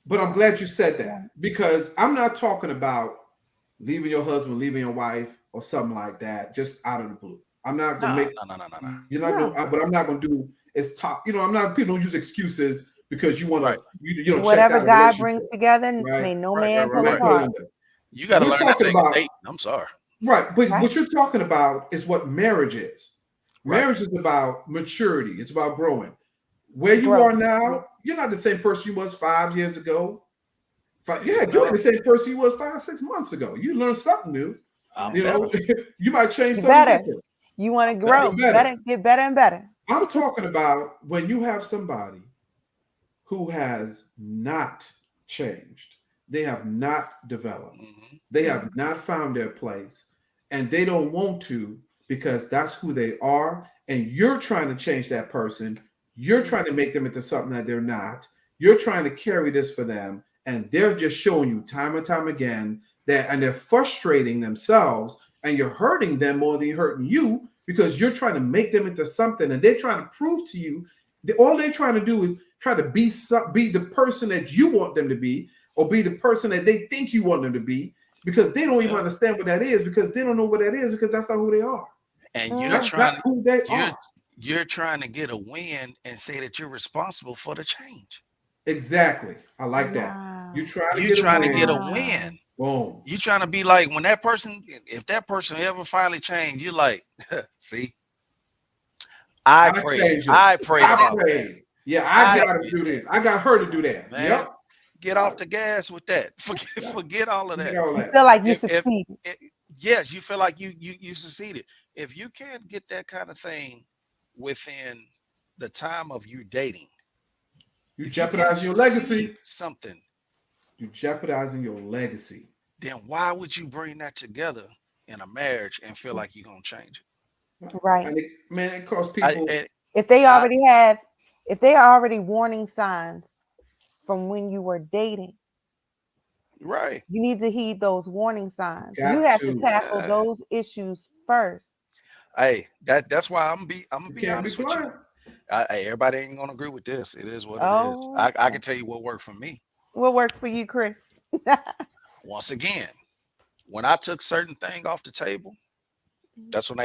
But I'm glad you said that because I'm not talking about leaving your husband, leaving your wife, or something like that, just out of the blue. I'm not gonna no, make no, no, no, no, no. you're not No. gonna, but I'm not gonna do is talk. You know, I'm not. People don't use excuses because you want Right, to you know checked Whatever out a God brings relationship, together, right? may no right, right, man right, pull Man, right. put it apart. in there. You got to We're learn that talking thing of about dating. I'm sorry. right, but Right. what you're talking about is what marriage is. Right. Marriage is about maturity. It's about growing. Where you Growth. are Yeah. now, you're not the same person you was 5 years ago. Yeah, Heck you ain't no. the same person you was 5, 6 months ago. You learned something new. I'm You Right. better. know, you might change You something better. different. You want I'm to better. grow. Something You better. better get better and better. I'm talking about when you have somebody who has not changed. They have not developed. Hmm. They have Mhm. not found their place, and they don't want to because that's who they are. And you're trying to change that person. You're trying to make them into something that they're not. You're trying to carry this for them, and they're just showing you time and time again that, and they're frustrating themselves, and you're hurting them more than you're hurting you because you're trying to make them into something, and they're trying to prove to you that all they're trying to do is try to be the person that you want them to be, or be the person that they think you want them to be, because they don't even Yeah. understand what that is, because they don't know what that is, because that's not who they are. And That's not Mm. who they you're are. you're trying to get a win and say that you're responsible for the change. Exactly. I like that. You Wow. try to You get a trying to get a win. Wow. win. Boom. You trying to be like when that person, if that person ever finally changed, you like, see, I I prayed. changed them. I prayed I about that. prayed. Yeah, I I got to did do that. this. I got her to do that. Man, Yep. get Right. off the gas with that. Forget Yeah. forget all of You that. get all You that. feel like you If succeeded. yes, you feel like you succeeded. If you can't get that kind of thing within the time of you dating, You if you can't jeopardizing your succeed legacy. something, You jeopardizing your legacy. then why would you bring that together in a marriage and feel like you're gonna change Right. Right. And man, it costs it? I, people. I, If they I already have, if they are already warning signs from when you were dating, right. you need to heed those warning signs. You Got have to to. tackle Yeah. those issues first. Hey, that's why I'm gonna You be can't be honest with you. quiet. Everybody ain't gonna agree with this. It is what it is. Oh, I snap. can tell you what worked for me. What worked for you, Chris? Once again, when I took certain thing off the table, that's when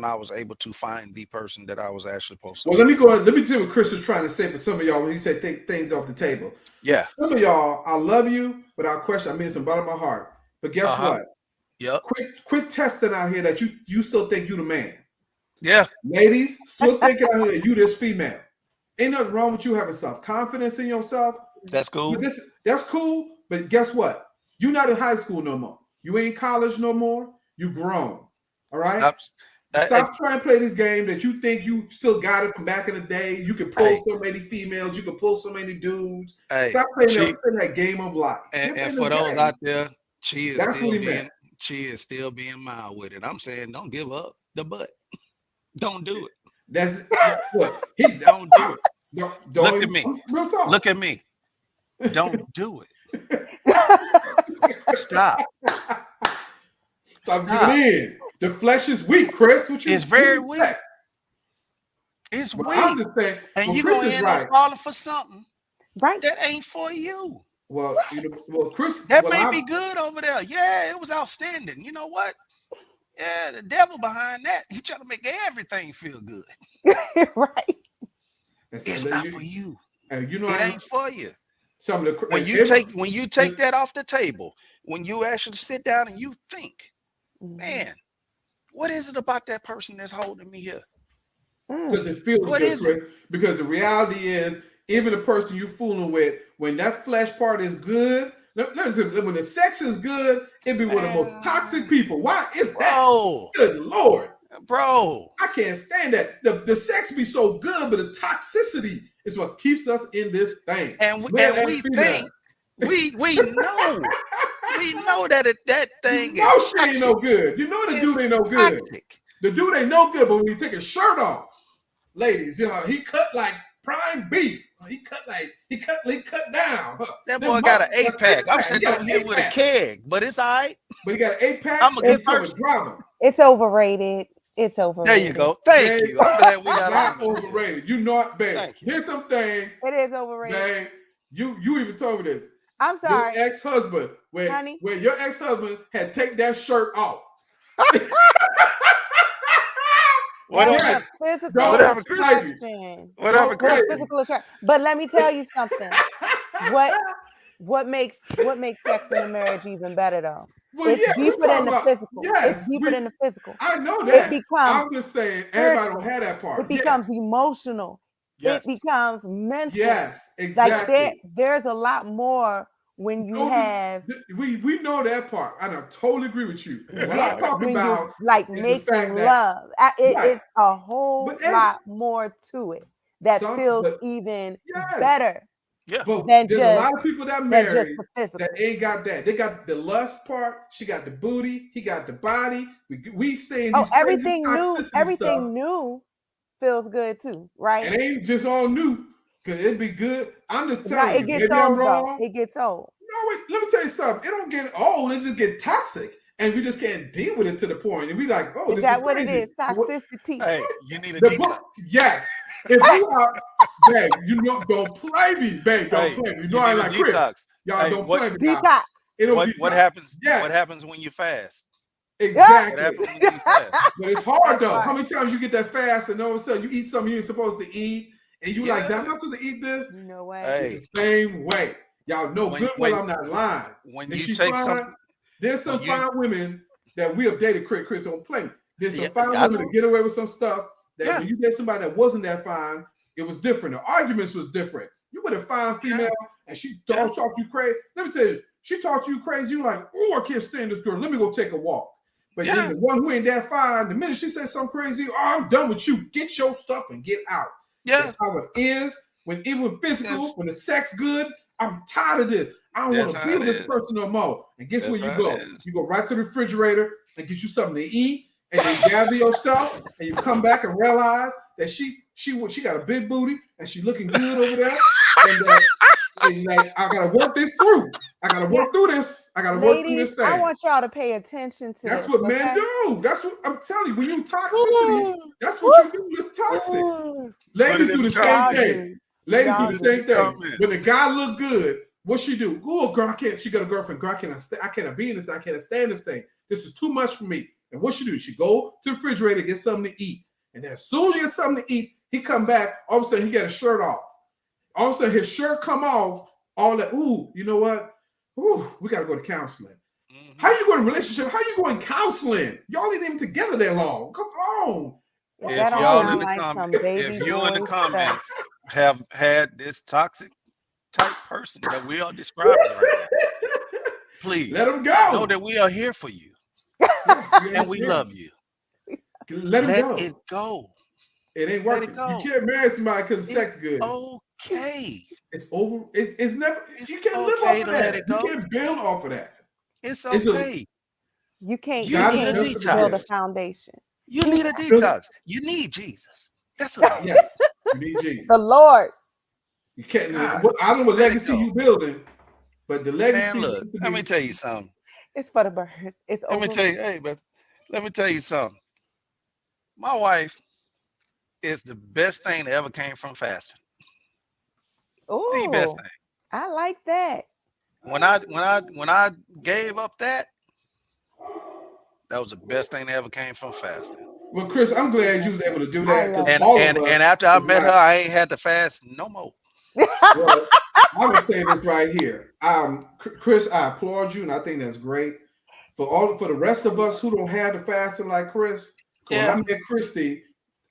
I was able to find the person that I was actually supposed to Well, let be. me go. Let me tell you what Chris is trying to say for some of y'all when he said things off the table. Yeah. Some of y'all, I love you without question. I mean, it's from the bottom of my heart. But guess Uh-huh. what? Yep. Quit testing out here that you still think you the man. Yeah. Ladies, still thinking out here that you this female. Ain't nothing wrong with you having self confidence in yourself. That's But cool. that's cool. But guess what? You're not in high school no more. You ain't in college no more. You grown. All right. Stop. Stop trying to play this game that you think you still got it from back in the day. You can pull Hey, so many females. You can pull so many dudes. hey, Stop playing she that game of life. Get and playing for this those game. out there, That's what he meant. she is still being mild with it. I'm saying don't give up the butt. Don't do it. That's look. He Don't do it. don't Look even at me. real Look talk. at me. Don't do it. Stop. Stop giving Stop. in. The flesh is weak, Chris. What It's you very weak. expect? It's Well, I'm weak. just saying. And Well, you're Chris gonna is end up right. falling for something Right. that ain't for you. Well, well, Chris. That Well, may I'm be good over there. Yeah, it was outstanding. You know what? Yeah, the devil behind that. He trying to make everything feel good. Right. It's not for you. you know, It I ain't for you. some of the When you take that off the table, when you actually sit down and you think, Mhm. man, what is it about that person that's holding me here? because Mm. it feels What good, is it? Chris. Because the reality is, even the person you fooling with, when that flesh part is good, when the sex is good, it be one of the most toxic Man, people. Why is that? bro, Good Lord. bro. I can't stand that. The sex be so good, but the toxicity is what keeps us in this thing. And Male and female. We know. We know that that thing You know is she toxic. ain't no good. You know the It's dude ain't no good. toxic. The dude ain't no good, but when he take his shirt off, ladies, he cut like prime beef. He cut down. That Them boy got an that's 8-pack. I'm He sitting got over an here with a 8-pack. keg, but it's all right. But he got an 8-pack. I'm a good and he come with person. drama. It's overrated. It's There overrated. you go. Thank Babe, you. I'm glad we got not on. overrated. You know it, babe. Thank you. Here's some things, It is overrated. babe. You even told me this. I'm sorry, Your ex-husband, honey. where your ex-husband had take that shirt off. What That was happened? a physical Don't happened, Chris? attraction. What Don't happened, play Chris? me. Physical attraction. But let me tell you something. What makes sex in a marriage even better though? Well, It's yeah, we're deeper than talking the about physical. yes. It's deeper than the physical. I know It that. becomes I'm just saying everybody don't spiritual. have that part. It becomes emotional. Yes. It becomes mental. Yes, Like exactly. there's a lot more when you have we know that part. And I totally agree with you. What yeah, I'm talking when about you're like is the fact making that love. right. It's a whole But every- lot more to it that feels but even yes. better Yeah. But than there's a just lot of people that than just married the physical. that ain't got that. They got the lust part. She got the booty. He got the body. We stay in Oh, these crazy everything new, toxicity stuff. everything new feels good too, right? It ain't just all new. Cause it'd be good. I'm just Now telling it you. gets Maybe I'm old though. wrong. It gets old. No, wait, let me tell you something. It don't get old. It just get toxic, and we just can't deal with it to the point. And we like, oh, Is this that is what crazy. it is? Toxicity. Hey, you need a The detox. book, yes. If you are, babe, you know, don't play me, babe. Don't Hey, play me. You you know I need a like Chris. detox. Y'all Hey, don't what- play me. Now. Detox. It don't What detox. happens? Yes. What happens when you fast? Exactly. What happens when you fast? But it's hard That's though. right. How many times you get that fast and all of a sudden you eat something you ain't supposed to eat, and you like, Yeah. I'm not supposed to eat this? You know what? Hey, It's the same way. Y'all know When- good when- well I'm not lying. when Is you she take fine? something, There's some when you- fine women that we have dated. Chris don't play me. There's some Yeah, fine I women know. that get away with some stuff that Yeah. when you date somebody that wasn't that fine, it was different. The arguments was different. You with a fine female and she talked you crazy. Let me tell you, she talked you crazy. You like, oh, I can't stand this girl. Let me go take a walk. But then the one who ain't that fine, the minute she says something crazy, oh, I'm done with you. Get your stuff and get out. Yeah. That's how it is. When even physical, Yes. when the sex good, I'm tired of this. I don't want That's to how be it with this is. person no more. And guess That's where you how go? it is. You go right to the refrigerator and get you something to eat, and then gather yourself, and you come back and realize that she got a big booty and she looking good over there. And like, I gotta work this through. I gotta work through this. I gotta work through Ladies, this thing. I want y'all to pay attention to That's this. what men okay? do. That's what I'm telling you. When you toxicity, that's what you do. It's toxic. Ladies it in do the the same comments. thing. Ladies do Y'all the do. same thing. Comments. When the guy look good, what she do? Oh, girl, I can't. She got a girlfriend. Girl, I cannot be in this. I can't stand this thing. This is too much for me. And what she do? She go to the refrigerator, get something to eat. And as soon as he gets something to eat, he come back. All of a sudden, he got his shirt off. All of a sudden, his shirt come off. All that. Ooh, you know what? Ooh, we gotta go to counseling. Mhm. How you going to relationship? How you going counseling? Y'all ain't even together that long. Come on. If That don't y'all sound in the like some comments, baby if you in the boy comments have had this toxic type person that we are describing right now, please Let him go. know that we are here for you Yes, and we love you. Let him go. It go. It ain't let working. it go. You can't marry somebody because the sex good. Okay. It's over. It's never. It's You can't live okay off to of let that. it go. You can't build off of that. It's It's a- okay. You can't. You You God need can't a just build a detox. foundation. You need a Build- detox. You need Jesus. That's what you need. Yeah, you need Jesus. The Lord. You can't. God, I don't know what let it legacy go. you building, but the legacy. Man, look, needs to let be- me tell you something. It's for the birds. It's Let over. me tell you, hey, but let me tell you something. My wife is the best thing that ever came from fasting. The best Ooh, thing. I like that. When I gave up that was the best thing that ever came from fasting. Well, Chris, I'm glad you was able to do I that because love And all and of us. and after I is met her, not- I ain't had to fast no more. Well, I would say this right here. Chris, I applaud you, and I think that's great. For the rest of us who don't have the fasting like Chris, when I met Christy,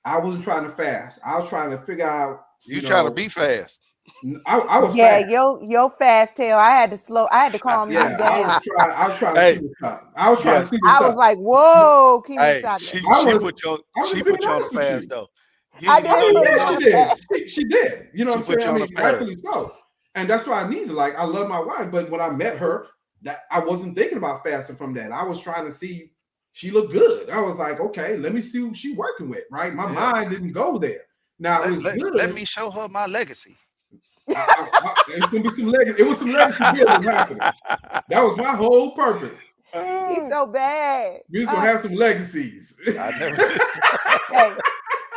I wasn't trying to fast. I was trying to figure out. You trying to be fast. I was Yeah, fast. your fast tail. I had to calm Yeah, you down. I was trying to Hey. see what's up. I was trying Yeah. to see what's I was up. like, "Whoa, keep me Hey, silent." she was put you being on a honest with you. fast though. I You did know put you him Yes, on she a did. fast. She did. You know what I'm She put saying? you I on mean, a fast. rightfully so. And that's why I needed. Like, I love my wife, but when I met her, that I wasn't thinking about fasting from that. I was trying to see she looked good. I was like, okay, let me see who she working with. Right, my mind didn't go there. Now it was good. Let me show her my legacy. It's gonna be some legacy. It was some legacy building happening. That was my whole purpose. He's so bad. We was gonna have some legacies. I never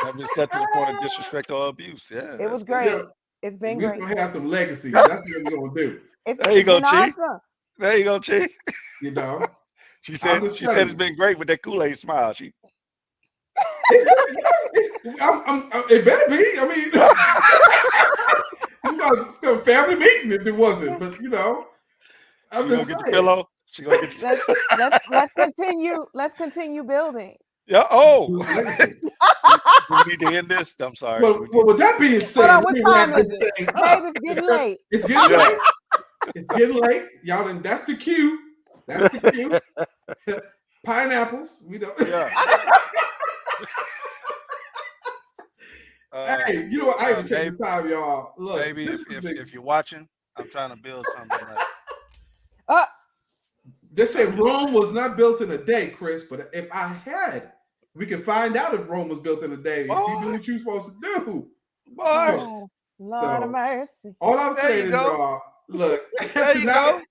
never stepped to the point of disrespect or abuse. Yeah, it was great. Yeah. It's been We're great. gonna have some legacies. That's what we're gonna do. There you go, Chi. Awesome. There you go, Chi. You know. She said it's been great with that Kool-Aid smile. She it better be. I mean, we got a family meeting if it wasn't, but you know, I'm gonna just get saying. the pillow. She gonna get the let's continue building. Yeah. Oh, we need to end this. I'm sorry. Well, with that being said, hold on, what time is it? Babe, it's getting late. It's getting late. It's getting late, y'all. And that's the cue. That's the cue. Pineapples. We don't. Yeah. Hey, you know what? I ain't taking the time, y'all. Look, maybe if you're watching, I'm trying to build something. They say Rome was not built in a day, Chris. But if I had, we could find out if Rome was built in a day. Boy. If you do what you're supposed to do. Boy. Oh, Lord of mercy. All I'm saying is, y'all, look. There you go.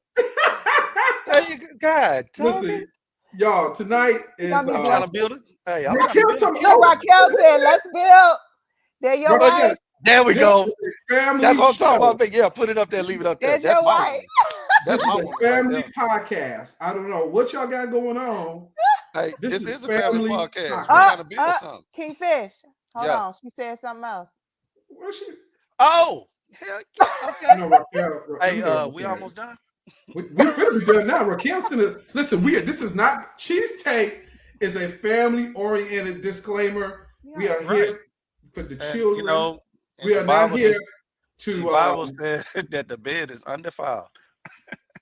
There you go. God, listen, y'all, tonight is I'm trying to build it. Hey, I'm Raquel said, let's build. There your wife. There we go. Family That's what I'm talking about. Yeah, put it up there, leave it up there. There's your wife. That's my family podcast. I don't know what y'all got going on. Hey, this is a family podcast. We're trying to build something. Kingfish. Hold on. She said something else. What she? Oh, hell yeah. Okay. No, Raquel, hey, we almost done. We finna be done now. Raquel said, listen, this is not Cheestake is a family-oriented disclaimer. Yeah, we are here for the children. You know, we are not here to. The Bible said that the bed is undefiled.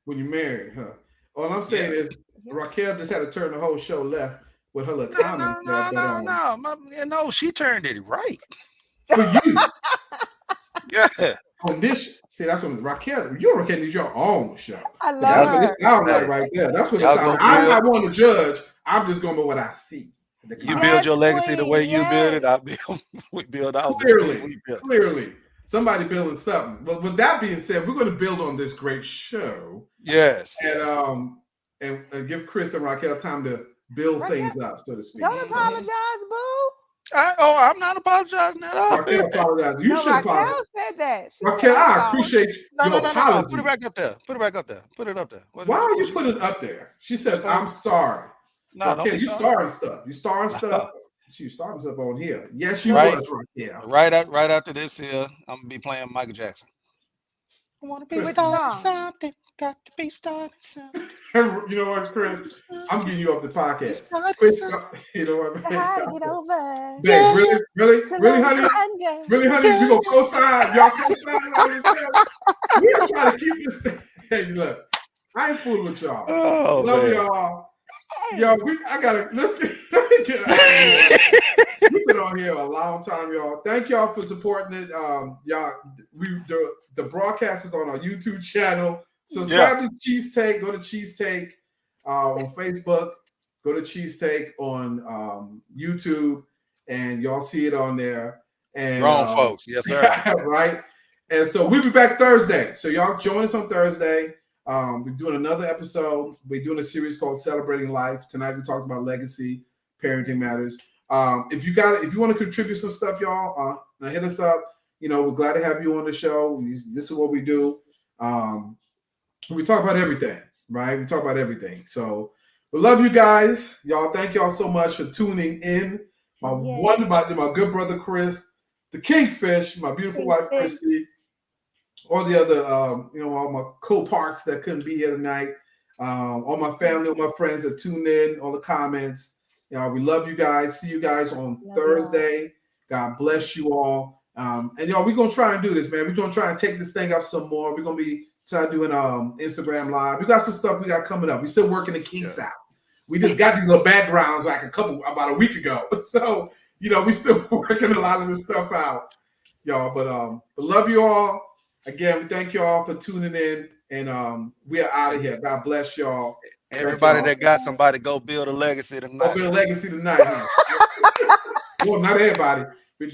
When you're married, huh? All I'm saying is Raquel just had to turn the whole show left with her little comments. No, she turned it right. For you. Yeah. On this, see, that's what Raquel, you and Raquel need your own show. I love that's her. What it sounds like right there. That's what it sounds like. I'm not one to judge. I'm just going by what I see. You build your legacy the way you build it. We build ours. Clearly. Somebody building something. But with that being said, we're going to build on this great show. Yes. And give Chris and Raquel time to build things up, so to speak. Don't apologize, boo. I'm not apologizing at all. Raquel apologized. You should apologize. Raquel said that. Raquel, I appreciate your apology. Put it back up there. Put it back up there. Put it up there. Why are you putting it up there? She says, I'm sorry. No, Raquel, you starting stuff. You starting stuff. She was starting stuff on here. Yes, you was, Raquel. Right after this here, I'm gonna be playing Michael Jackson. I want to be starting something. Got to be starting something. You know what, Chris? I'm getting you off the podcast. Chris, you know what, man? How to get over. Babe, really, honey? Really, honey? We gonna co-sign. Y'all co-sign all this stuff. We're trying to keep this thing. Hey, look, I ain't fooling with y'all. Oh, love man. y'all. Yo, let me get out here. We've been on here a long time, y'all. Thank y'all for supporting it. Y'all, the broadcast is on our YouTube channel. Subscribe to Cheestake. Go to Cheestake on Facebook. Go to Cheestake on YouTube, and y'all see it on there. And grown folks, yes sir. Right. And so we'll be back Thursday. So y'all join us on Thursday. We're doing another episode. We're doing a series called Celebrating Life. Tonight we talked about legacy, parenting matters. If you want to contribute some stuff, y'all, hit us up. You know, we're glad to have you on the show. This is what we do. We talk about everything, right? We talk about everything. So we love you guys. Y'all, thank y'all so much for tuning in. My good brother Chris, the Kingfish, my beautiful wife Christy, all the other all my co-parts that couldn't be here tonight, all my family, all my friends that tuned in, all the comments. We love you guys. See you guys on Thursday. God bless you all. And y'all, we're gonna try and do this, man. We're gonna try and take this thing up some more. We're gonna be trying doing Instagram Live. We got some stuff we got coming up. We're still working the kinks out. We just got these little backgrounds like about a week ago. So, we still working a lot of this stuff out, y'all. But love you all. Again, we thank y'all for tuning in, and we are out of here. God bless y'all. Everybody that got somebody, go build a legacy Go tonight. build a legacy tonight. Huh? Well, not everybody.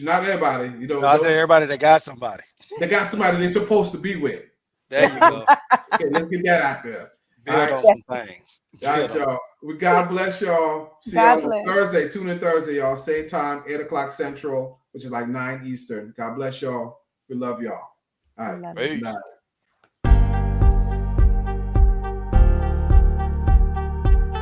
Not everybody. You know, No, I say everybody that got somebody. they got somebody they're supposed to be with. There you go. Okay, let's get that out there. Build on some things. All right, y'all. God bless y'all. See God y'all on bless. Thursday. Tune in Thursday, y'all. Same time, 8 o'clock Central, which is like 9 Eastern. God bless y'all. We love y'all. All right. Love Peace. Good night.